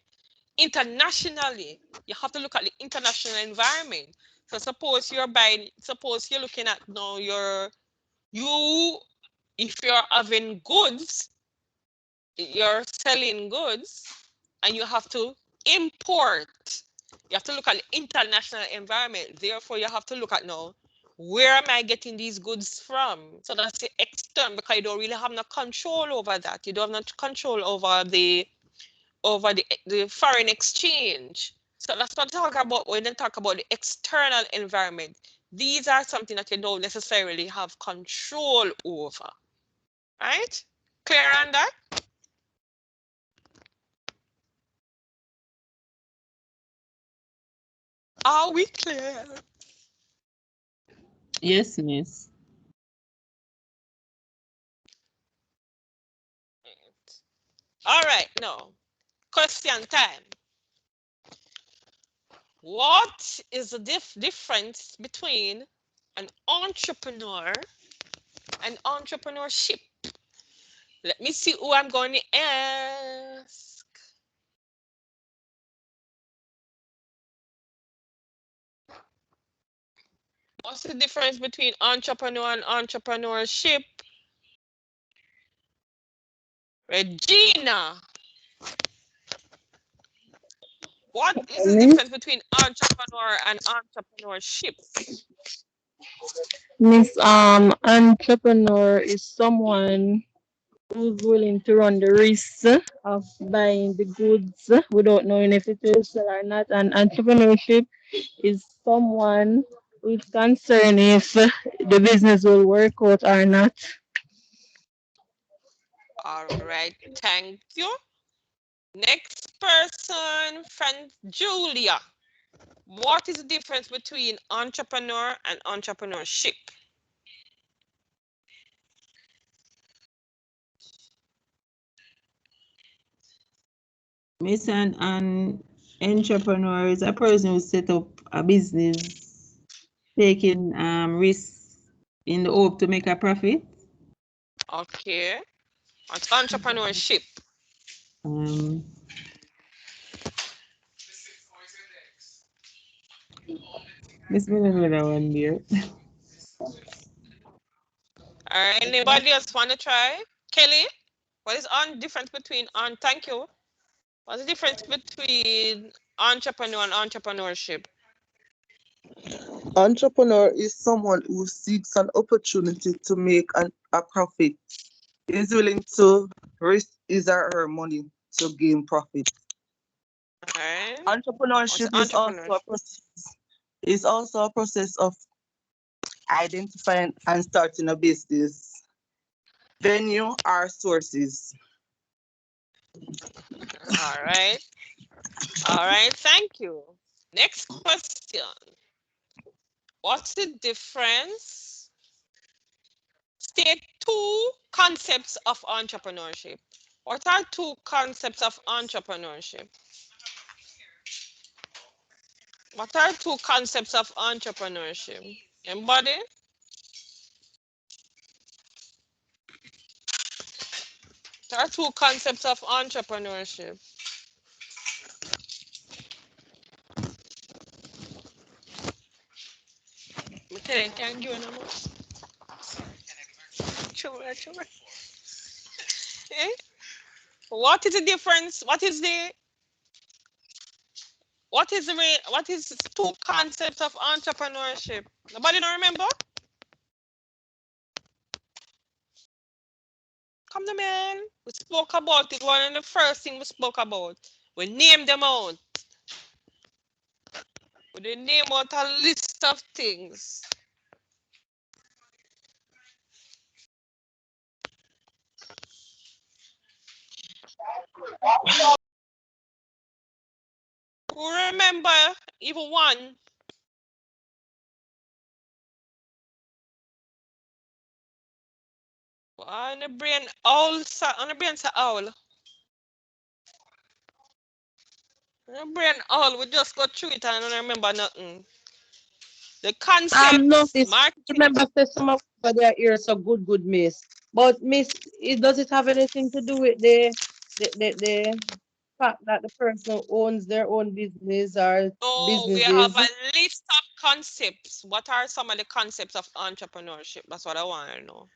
Internationally, you have to look at the international environment. So suppose you're looking at now if you're having goods, you're selling goods and you have to import. You have to look at the international environment. Therefore, you have to look at now, where am I getting these goods from? So that's the external, because you don't really have no control over that. You don't have no control over the foreign exchange. So that's what I talk about when they talk about the external environment. These are something that you don't necessarily have control over. Right? Clear on that? Are we clear? Yes, miss. All right, now, question time. What is the difference between an entrepreneur and entrepreneurship? Let me see who I'm going to ask. What's the difference between entrepreneur and entrepreneurship? Regina. What is the difference between entrepreneur and entrepreneurship? Miss, entrepreneur is someone who's willing to run the risk of buying the goods without knowing if it will sell or not. And entrepreneurship is someone who's concerned if the business will work out or not. All right, thank you. Next person, friend Julia. What is the difference between entrepreneur and entrepreneurship? Miss, an entrepreneur is a person who set up a business, taking risks in the hope to make a profit. Okay. What's entrepreneurship? Miss, me don't know that one there. All right, anybody else want to try? Kelly, what is on difference between thank you. What's the difference between entrepreneur and entrepreneurship? Entrepreneur is someone who seeks an opportunity to make a profit. Is willing to risk his or her money to gain profit. All right. Entrepreneurship is also a process of identifying and starting a business, venue or sources. All right. All right, thank you. Next question. What's the difference? State two concepts of entrepreneurship. What are two concepts of entrepreneurship? What are two concepts of entrepreneurship? Anybody? There are two concepts of entrepreneurship. Eh? What is the difference? What is the two concepts of entrepreneurship? Nobody don't remember? Come on, man. We spoke about it. One of the first thing we spoke about. We named them out. We didn't name out a list of things. Who remember even one? On the brain owl, on the brain owl. On the brain owl, we just go through it and I don't remember nothing. The concept, No, Miss, marketing. remember say some of their ears are good, Miss. But Miss, does it have anything to do with the fact that the person owns their own business or No, we have businesses? a list of concepts. What are some of the concepts of entrepreneurship? That's what I want to know.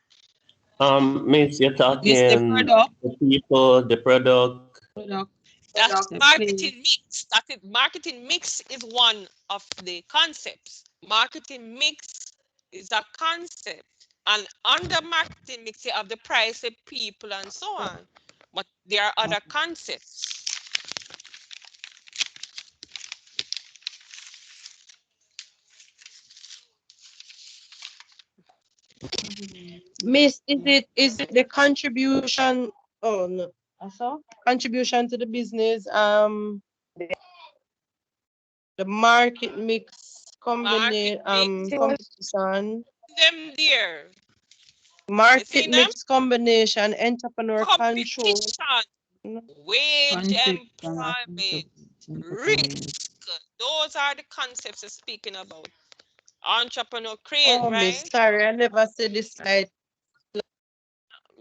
Miss, you're Miss, the talking product. the people, the product. That's The marketing mix. Marketing mix is one of the concepts. Marketing mix is a concept. And under marketing mix, you have the price, the people, and so on. But there are other concepts. Miss, is it the contribution? Oh no, contribution to the business. The market mix competition. Them there. Market mix combination, entrepreneur control. Wage employment, risk, Those are the concepts we're speaking about. Entrepreneur create, Oh, right? Miss, sorry, I never said this side.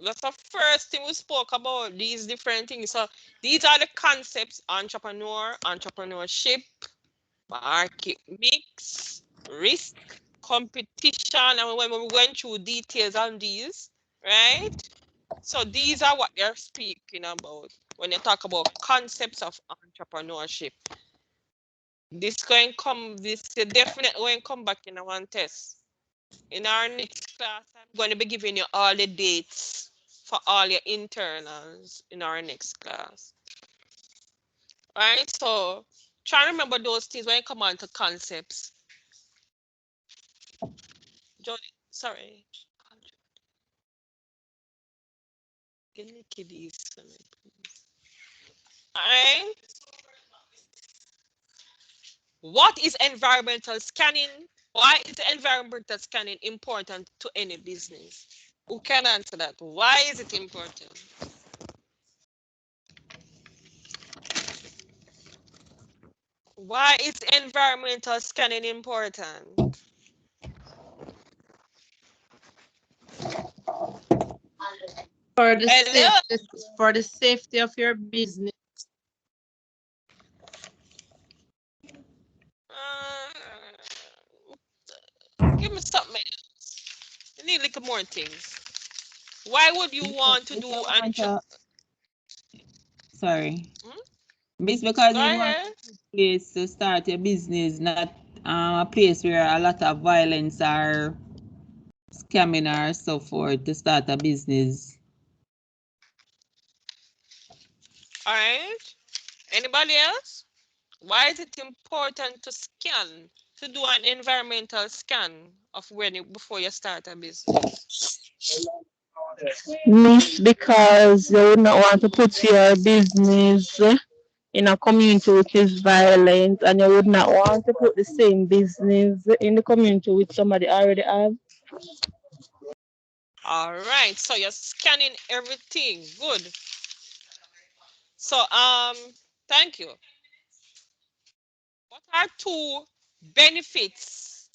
That's the first thing we spoke about, these different things. So these are the concepts: entrepreneur, entrepreneurship, market mix, risk, competition. And when we went through details on these, right? So these are what they're speaking about when they talk about concepts of entrepreneurship. This definitely going to come back in one test. In our next class, I'm going to be giving you all the dates for all your internals in our next class. All right, so try to remember those things when you come on to concepts. Sorry. Give me kiddies. All right. What is environmental scanning? Why is environmental scanning important to any business? Who can answer that? Why is it important? Why is environmental scanning important? For the Hello? safety of your business. Give me something else. You need a little more things. Why would you want to do Sorry. Hmm? It's because Go you want ahead. a place to start your business, not a place where a lot of violence or scamming or so forth to start a business. All right. Anybody else? Why is it important to scan, to do an environmental scan of before you start a business? Miss, because you would not want to put your business in a community which is violent, and you would not want to put the same business in the community which somebody already have. All right, so you're scanning everything. Good. So thank you. What are two benefits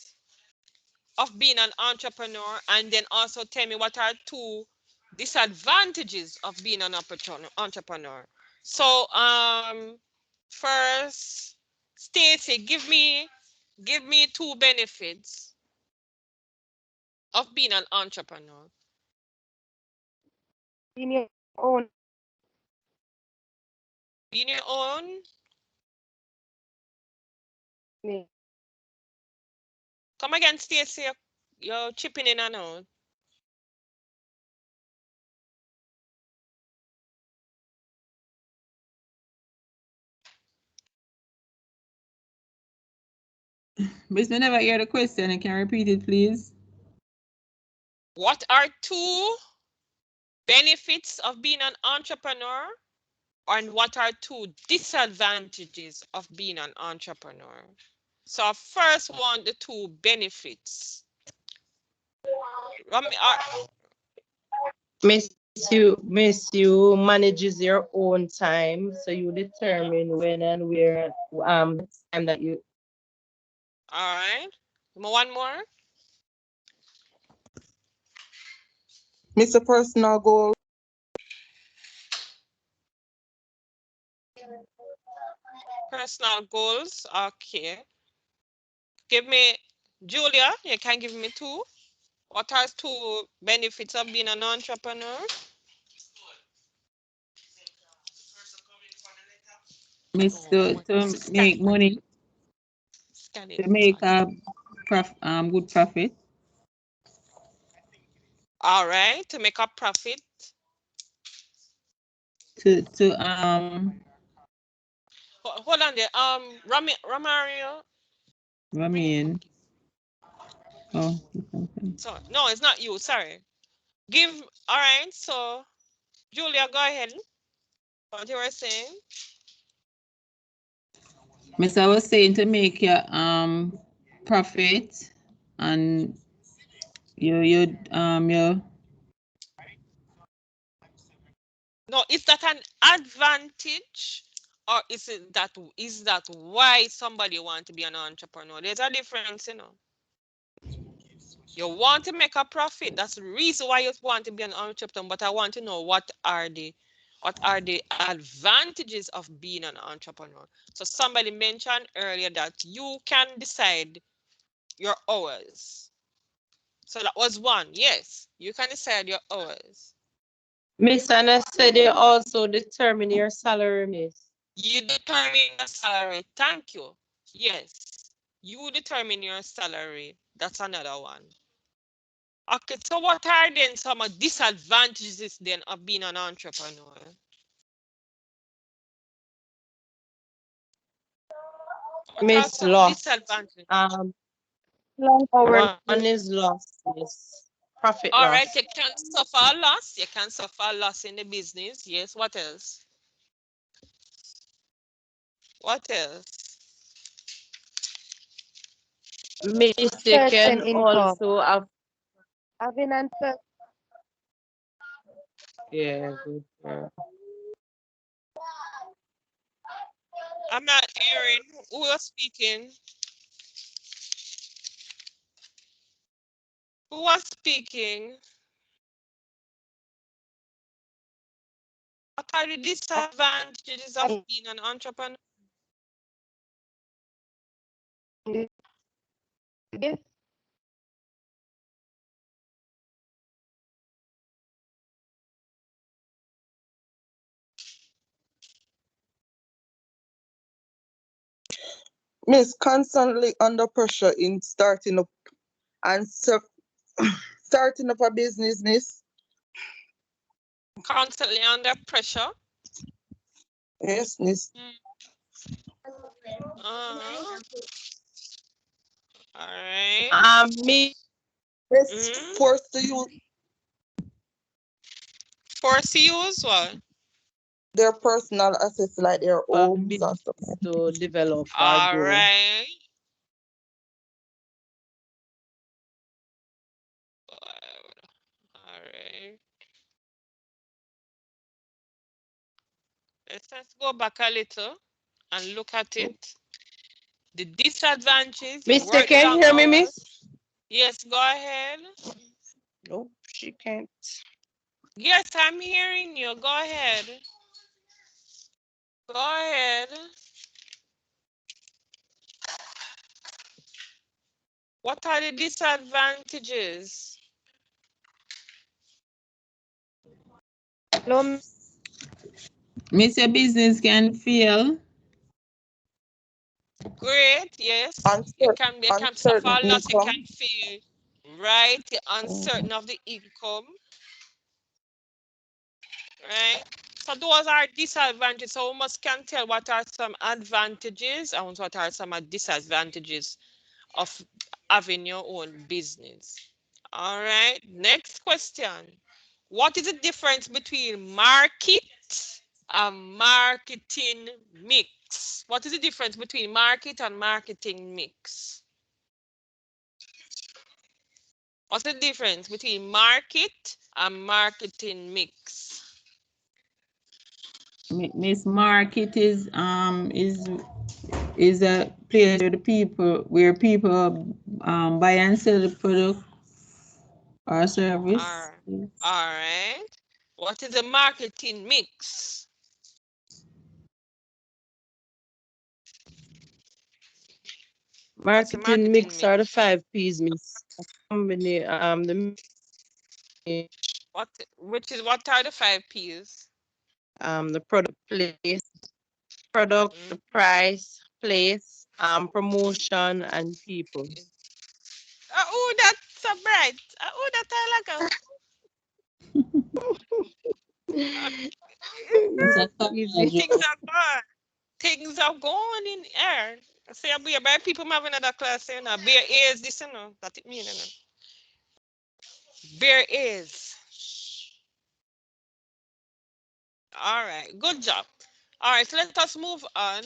of being an entrepreneur? And then also tell me what are two disadvantages of being an entrepreneur. So first, Stacy, give me two benefits of being an entrepreneur. In your own. Being your own. name. Come again, Stacy. You're chipping in and out. Miss, we never hear the question. You can repeat it, please. What are two benefits of being an entrepreneur? And what are two disadvantages of being an entrepreneur? So first one, the two benefits. Miss, you manages your own time, so you determine when and where the time that you. All right. One more. Mr. Personal goal. Personal goals. Okay. Give me, Julia, you can give me two. What are two benefits of being an entrepreneur? Miss, Oh, to make money, to make a good profit. All right, to make a profit. Hold on there. Romario. Ramin. Oh. So no, it's not you. Sorry. All right. So Julia, go ahead. What you were saying? Miss, I was saying to make your profit, and your No, is that an advantage or is that why somebody want to be an entrepreneur? There's a difference, you know. You want to make a profit. That's the reason why you want to be an entrepreneur. But I want to know what are the advantages of being an entrepreneur. So somebody mentioned earlier that you can decide your hours. So that was one. Yes, you can decide your hours. Miss Anna said you also determine your salary, Miss. You determine your salary. Thank you. Yes, you determine your salary. That's another one. Okay, so what are then some disadvantages then of being an entrepreneur? What are Miss some loss. disadvantages? One is loss, Miss. Profit All loss. right, you can suffer a loss. You can suffer a loss in the business. Yes, what else? What else? Miss, you Certain can income. also have, Having uncertain yeah, good. I'm not hearing who was speaking. Who was speaking? What are the disadvantages of being an entrepreneur? this. Miss, constantly under pressure in starting up and starting up a business, Miss. Constantly under pressure. Yes, Miss. Uh-huh. All right. Me, Yes, forced to use Force use what? their personal assets like their homes and business stuff. to develop or All grow. right. All right. Let's go back a little and look at it. The disadvantages, you Miss, you work can long hear me, hours. Miss? Yes, go ahead. No, she can't. Yes, I'm hearing you. Go ahead. Go ahead. What are the disadvantages? Hello, Miss, your business can fail. Great, yes. You can suffer Uncertain a loss, you can income. feel right, you're Mhm. uncertain of the income, right? So those are disadvantages. So we must can tell what are some advantages and what are some disadvantages of having your own business. All right, next question. What is the difference between market and marketing mix? What is the difference between market and marketing mix? What's the difference between market and marketing mix? Miss Market is a place where people buy and sell the product or service. All right. What is the marketing mix? What's the Marketing marketing mix mix? are the 5 P's, Miss. Combine What are the 5 P's? the product, place, product, the price, place, promotion, and people. Oh, that's so bright. Oh, that I like. It's a Easy. Things are gone. Things are going in air. I say, be by people having another class, you know, bear is this, you know, that it mean, you know. Bear is. All right, good job. All right, so let us move on.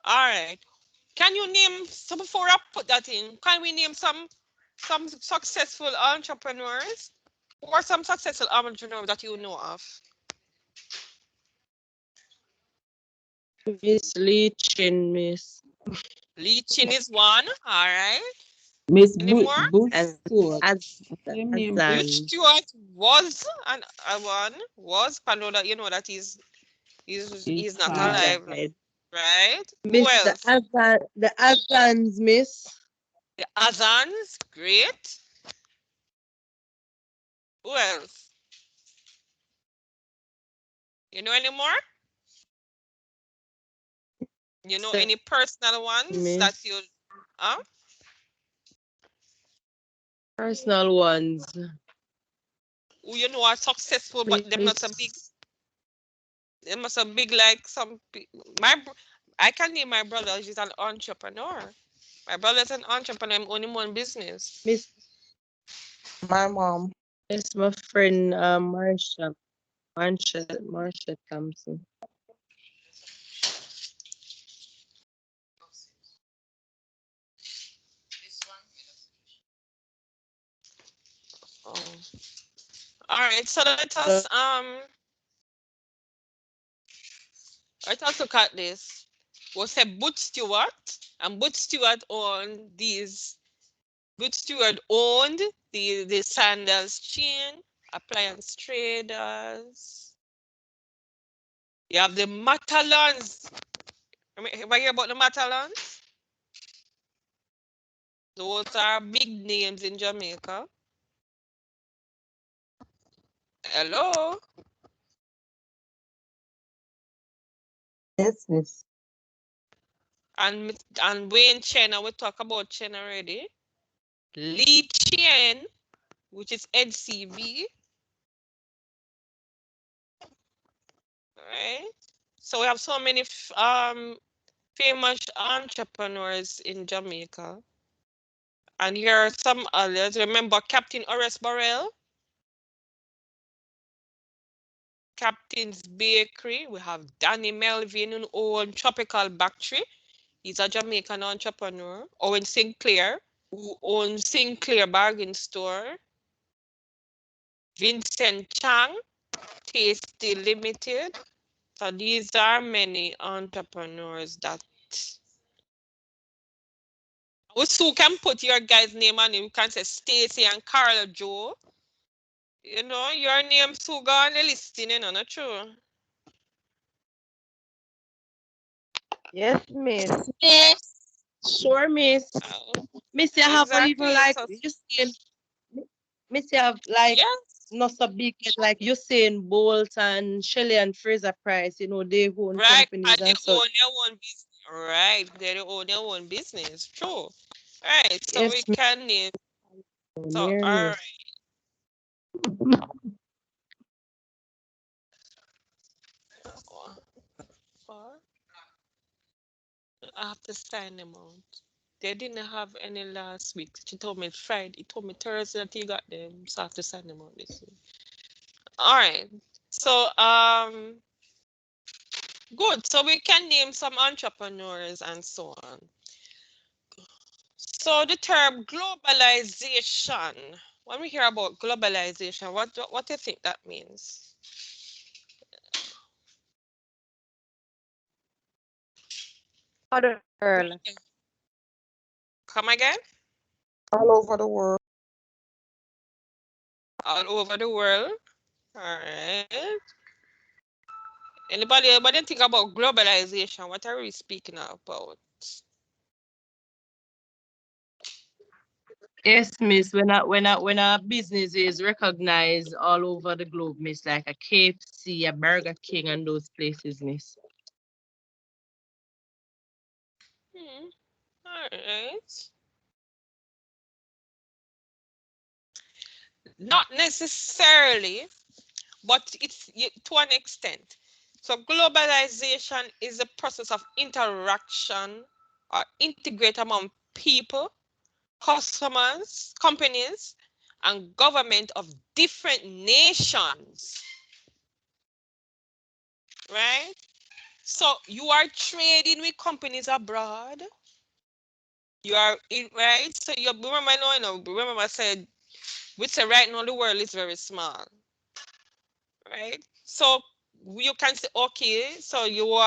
All right. Can you name, so before I put that in, can we name some successful entrepreneurs? Who are some successful entrepreneurs that you know of? Miss Lee Chin, Miss. Lee Chin is one. All right. Miss Any more? Bush And Stewart. Azan. Rich Stewart was one. Was, I know that you know that he's not alive, Died. right? Who Miss else? the Azans, Miss. The Azans, great. Who else? You know any more? You know any personal ones that Miss. you Personal ones. who you know are successful, but them not so big. Them not so big like some people. I can name my brother. He's an entrepreneur. My brother's an entrepreneur. I'm only one business. Miss. My mom. It's my friend Marsha Thompson. Oh. All right, so let us look at this. We'll say Butch Stewart, and Butch Stewart owned these. Butch Stewart owned the sandals chain, appliance traders. You have the Matalons. Have you heard about the Matalons? Those are big names in Jamaica. Hello. Yes, Miss. And Wayne Chen, we talk about Chen already. Lee Chen, which is NCB. Right? So we have so many famous entrepreneurs in Jamaica. And here are some others. Remember Captain Horace Burrell? Captain's Bakery. We have Danny Melvin, who owns Tropical Factory. He's a Jamaican entrepreneur. Owen Sinclair, who owns Sinclair Bargain Store. Vincent Chang, Tasty Limited. So these are many entrepreneurs that we still can put your guy's name on it. You can say Stacy and Carla Joe. You know, your name still go on the listing, you know, not true. Yes, Miss. Miss. Sure, Miss. Miss, you have even like you saying. Miss, you have like not so big like Usain Bolt and Shelley and Fraser Price. You know, they own companies and so. Own their own business. Right, they own their own business. True. Right, so Yes, we can name. So all Miss. right. I have to sign them out. They didn't have any last week. She told me Friday. He told me Thursday that he got them, so I have to sign them out this week. All right. So good. So we can name some entrepreneurs and so on. So the term globalization. When we hear about globalization, what do you think that means? Other girl. Come again? All over the world. All over the world. All right. Anybody think about globalization? What are we speaking about? Yes, Miss. When a business is recognized all over the globe, Miss, like a KFC, a Burger King, and those places, Miss. All right. Not necessarily, but it's to an extent. So globalization is the process of interaction or integrate among people, customers, companies, and government of different nations. Right? So you are trading with companies abroad. You are in, right? So you remember I said We say right now the world is very small, right? So you can say, okay, so you're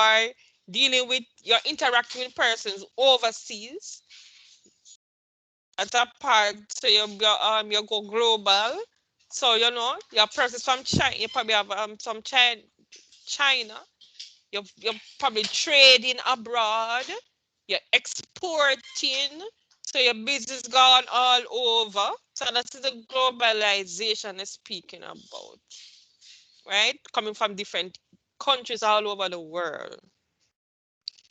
interacting with persons overseas at a part, so you go global. So your persons from China, you probably have some China. You're probably trading abroad. You're exporting. So your business gone all over. So that's the globalization is speaking about, right? Coming from different countries all over the world.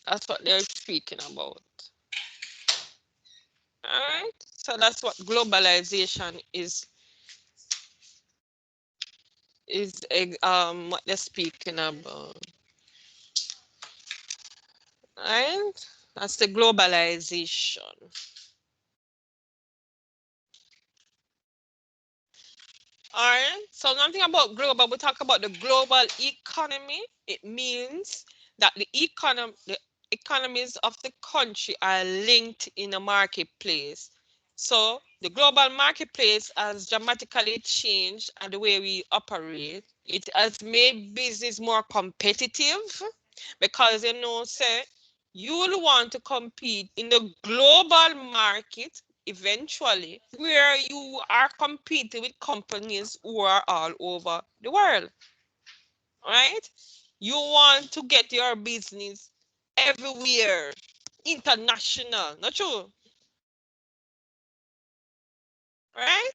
That's what they're speaking about. All right. So that's what globalization is what they're speaking about. All right. That's the globalization. All right. So nothing about global. We talk about the global economy. It means that the economies of the country are linked in a marketplace. So the global marketplace has dramatically changed and the way we operate. It has made business more competitive because say you will want to compete in the global market eventually, where you are competing with companies who are all over the world, right? You want to get your business everywhere, international, not true, right?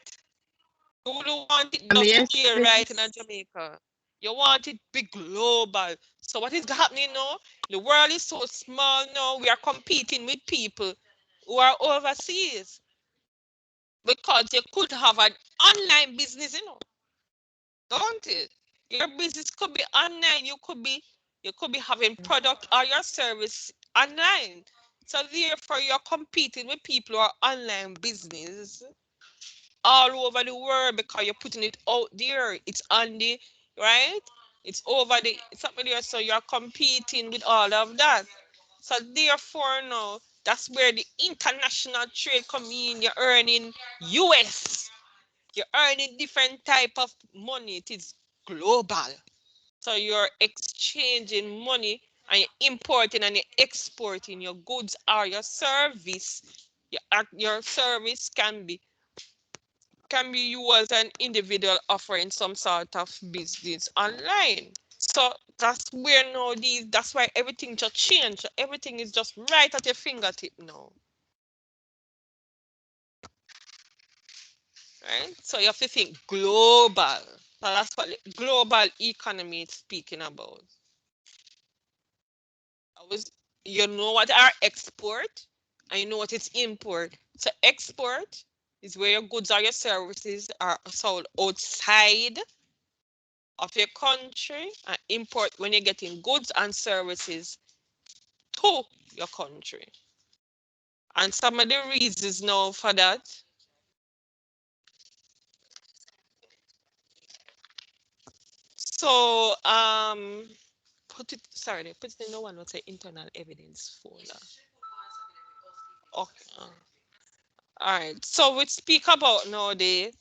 You don't want it just Yes, here, right, in yes. Jamaica. You want it big global. So what is happening now? The world is so small now. We are competing with people who are overseas because you could have an online business, don't it? Your business could be online. You could be having product or your service online. So therefore, you're competing with people who are online business all over the world because you're putting it out there. It's on the right. It's over it's up there. So you're competing with all of that. So therefore, now that's where the international trade come in. You're earning US. You're earning different type of money. It is global. So you're exchanging money and you're importing and you're exporting your goods or your service. Your service can be you as an individual offering some sort of business online. So that's why everything just changed. Everything is just right at your fingertip now. Right? So you have to think global. So that's what the global economy is speaking about. You know what are export and you know what is import. So export is where your goods or your services are sold outside of your country, and import when you're getting goods and services to your country. And some of the reasons now for that. So put it in the one what's the internal evidence folder. Okay. All right. So we speak about now the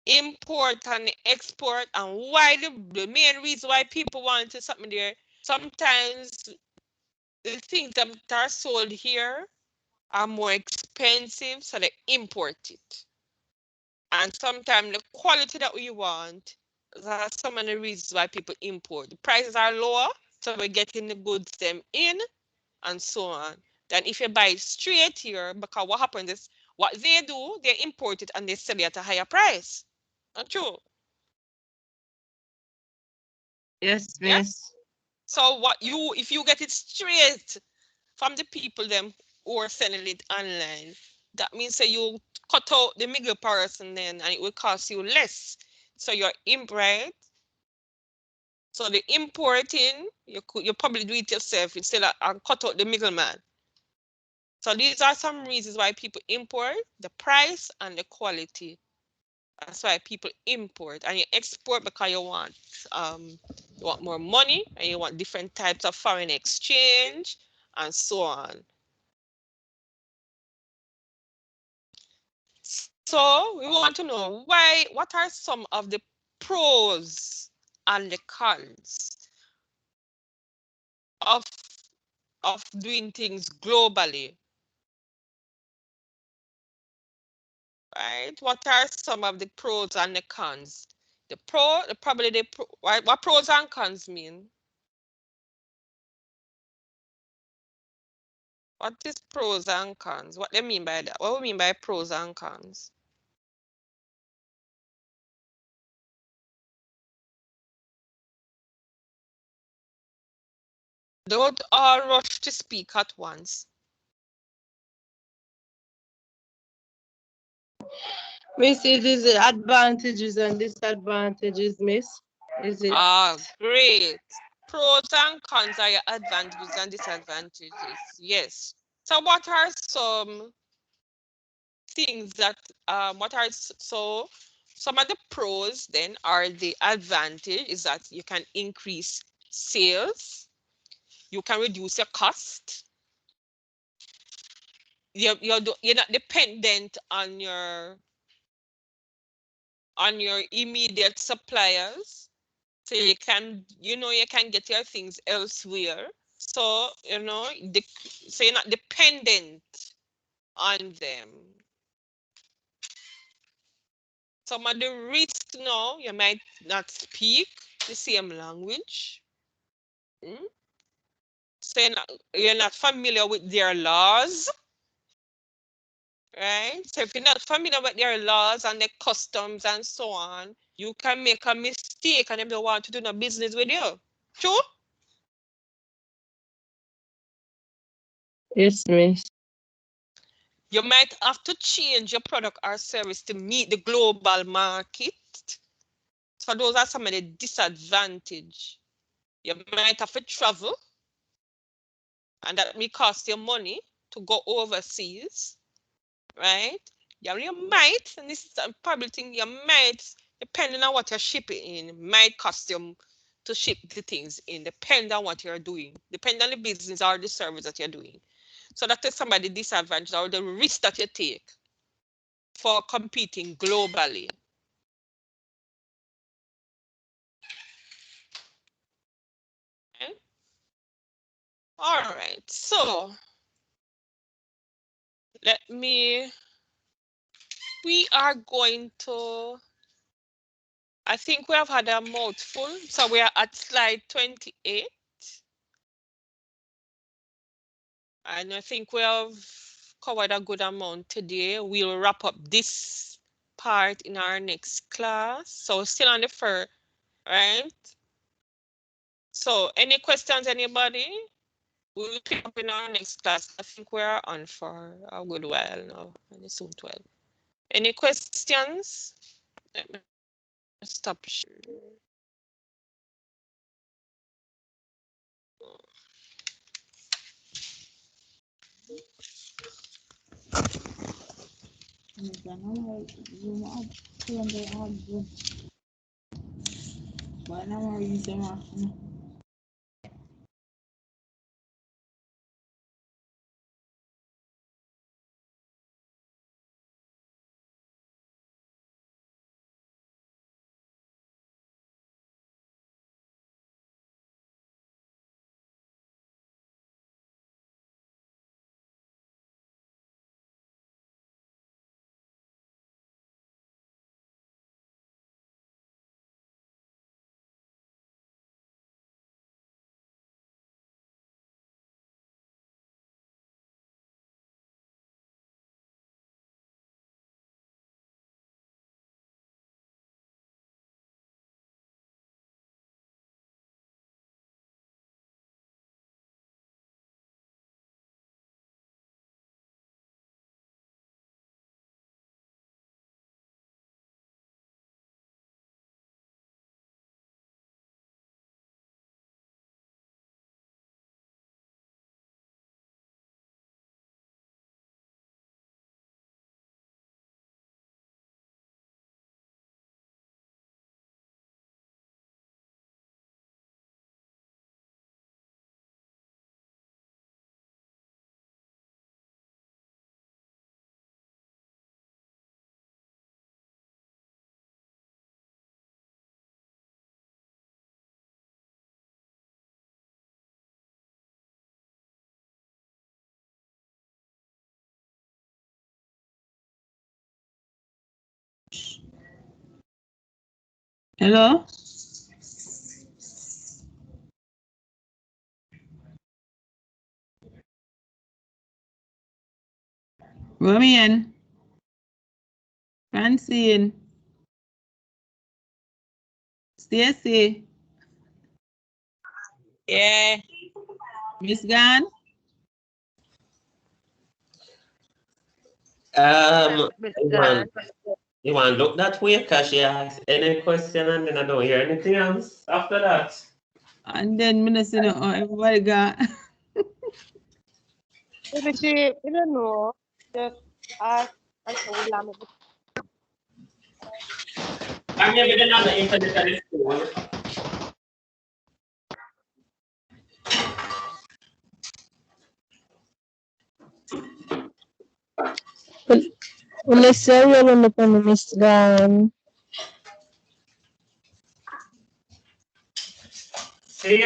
import and export and why the main reason why people want to something there. Sometimes the things that are sold here are more expensive, so they import it. And sometimes the quality that we want, that's some of the reasons why people import. The prices are lower, so we're getting the goods them in and so on. Then if you buy it straight here, because what happens is what they do, they import it and they sell it at a higher price. Not true? Yes, Yeah. miss. So if you get it straight from the people them who are selling it online, that means that you cut out the middle person then and it will cost you less. So you're right. So the importing, you probably do it yourself instead of and cut out the middleman. So these are some reasons why people import: the price and the quality. That's why people import, and you export because you want more money and you want different types of foreign exchange and so on. So we want to know what are some of the pros and the cons of doing things globally, right? What are some of the pros and the cons? What pros and cons mean? What is pros and cons? What do you mean by that? What do we mean by pros and cons? Don't all rush to speak at once. Miss, it is the advantages and disadvantages, Miss. Is it? Ah, great. Pros and cons are your advantages and disadvantages. Yes. So what are some things that so some of the pros then are the advantage is that you can increase sales, you can reduce your cost, you're not dependent on your immediate suppliers, so you can get your things elsewhere, so so you're not dependent on them. Some of the risks, you might not speak the same language. So you're not familiar with their laws, right? So if you're not familiar with their laws and their customs and so on, you can make a mistake and they don't want to do no business with you. True? Yes, Miss. You might have to change your product or service to meet the global market. So those are some of the disadvantages. You might have to travel, and that may cost you money to go overseas, right? You might, and this is a probably thing, you might, depending on what you're shipping in, might cost you to ship the things in, depending on what you're doing, depending on the business or the service that you're doing. So that is some of the disadvantages or the risk that you take for competing globally. Okay? All right, so we are going to, I think we have had a mouthful, so we are at slide 28. And I think we have covered a good amount today. We'll wrap up this part in our next class. So still on the first, right? So any questions, anybody? We'll pick up in our next class. I think we're on for a good while now, and it's soon 12. Any questions? Let me stop. Hello? Romian? Francine? Stacy? Yeah. Miss Gan? You want to look that way because she asked any question and then I don't hear anything else after that. And then Minister, everybody got. Maybe she, you don't know, just ask and say, will I make it? And maybe they have the internet at the school. Unless you're on the Miss Gan. See.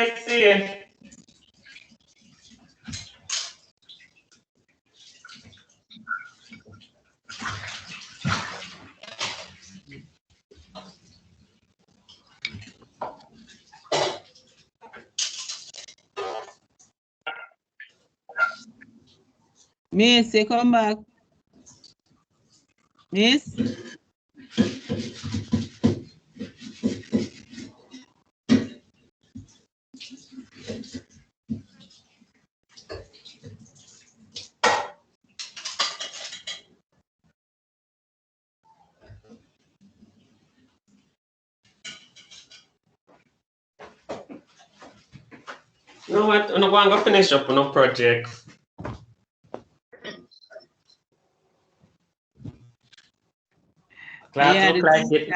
Miss, you come back. Miss? You know what? I'm going to finish up on a project. Class Yeah, look like it.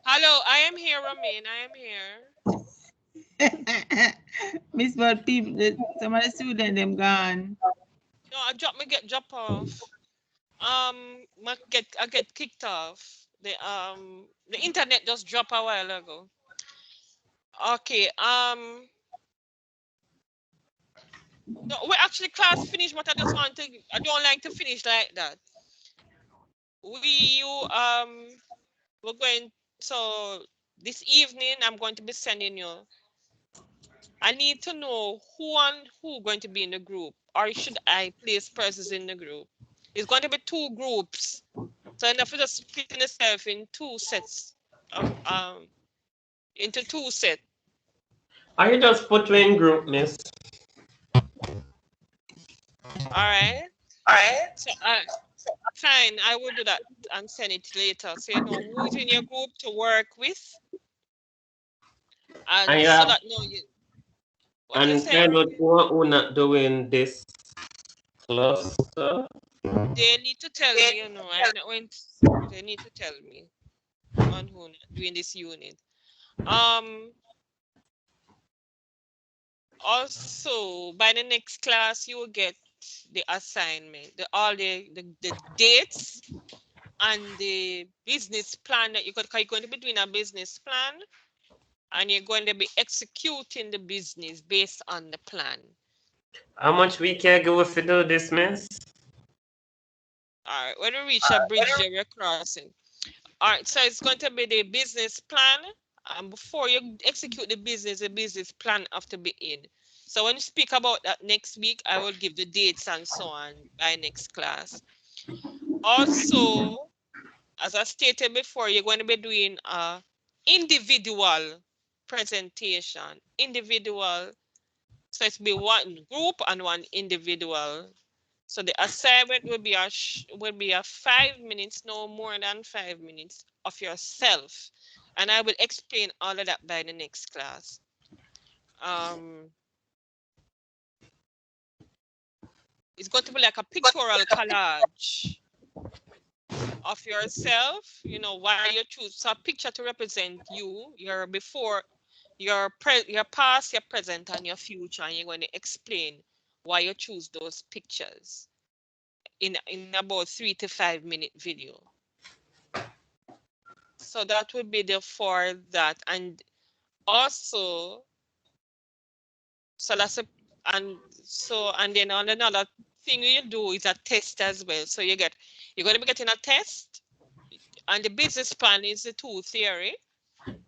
Hello, I am here, Romain. I am here. Miss, but people, some of the students, them gone. No, I drop off. I get kicked off. The internet just dropped a while ago. Okay. No, we actually class finished, but I don't like to finish like that. We're going, so this evening I'm going to be sending you. I need to know who going to be in the group, or should I place persons in the group? It's going to be 2 groups. So enough to just split yourself in 2 sets of into 2 sets. Are you just put me in group, miss? All right. So fine, I will do that and send it later. So you know who's in your group to work with. And so that you what you say? kind of who not doing this cluster. They need to tell me, you know, they need to tell me on who not doing this unit. Also by the next class you will get the assignment, all the dates and the business plan that you're going to be doing a business plan and you're going to be executing the business based on the plan. How much we can go if we do this, miss? All right, when we reach a bridge that we're crossing. All right, so it's going to be the business plan. And before you execute the business plan have to be in. So when you speak about that next week, I will give the dates and so on by next class. Also, as I stated before, you're going to be doing a individual presentation. Individual, so it's be 1 group and 1 individual. So the assignment will be a 5 minutes, no more than 5 minutes of yourself. And I will explain all of that by the next class. It's going to be like a pictorial collage of yourself, you know, why you choose. So a picture to represent you, your before, your past, your present, and your future. And you're going to explain why you choose those pictures in about 3 to 5 minute video. So that would be for that. And also, so that's and then on another thing you do is a test as well. So you're going to be getting a test, and the business plan is the 2 theory.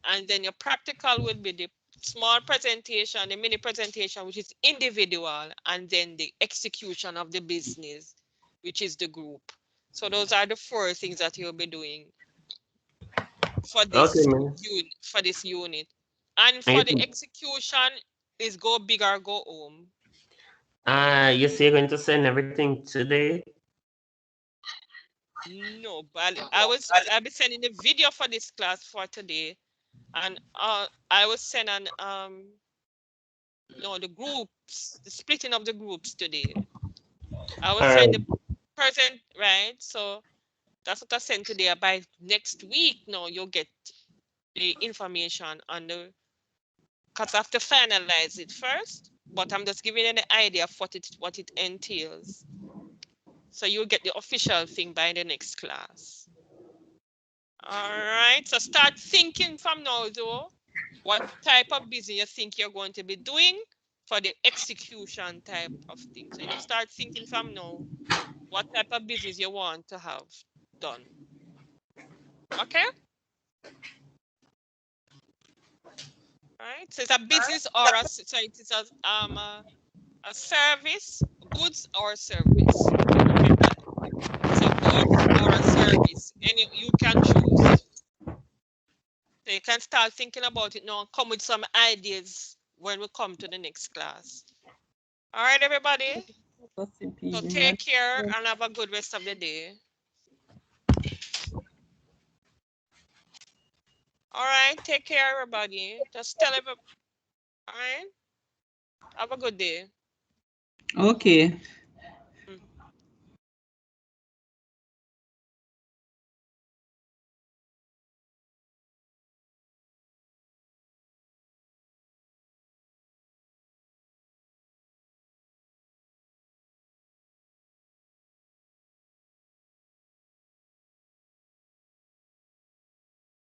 and then your practical would be the small presentation, the mini presentation, which is individual, and then the execution of the business, which is the group. So those are the 4 things that you'll be doing for this Okay, man. unit. And for the execution is go big or go home. You say you're going to send everything today? No, but I'll be sending the video for this class for today, and I will send an no, the groups, the splitting of the groups today. I will send the present, right? So that's what I sent today. By next week, no, you'll get the information on the, because I have to finalize it first, but I'm just giving you the idea of what it entails. So you'll get the official thing by the next class. All right, so start thinking from now though, what type of business you think you're going to be doing for the execution type of thing. So you need to start thinking from now what type of business you want to have done. Okay? All right, so it's a business or a, so it is a service, goods or service. It's a goods or a service, and you can choose. So you can start thinking about it now and come with some ideas when we come to the next class. All right, everybody. So take care and have a good rest of the day. All right, take care, everybody. Just tell everybody. All right. Have a good day. Okay.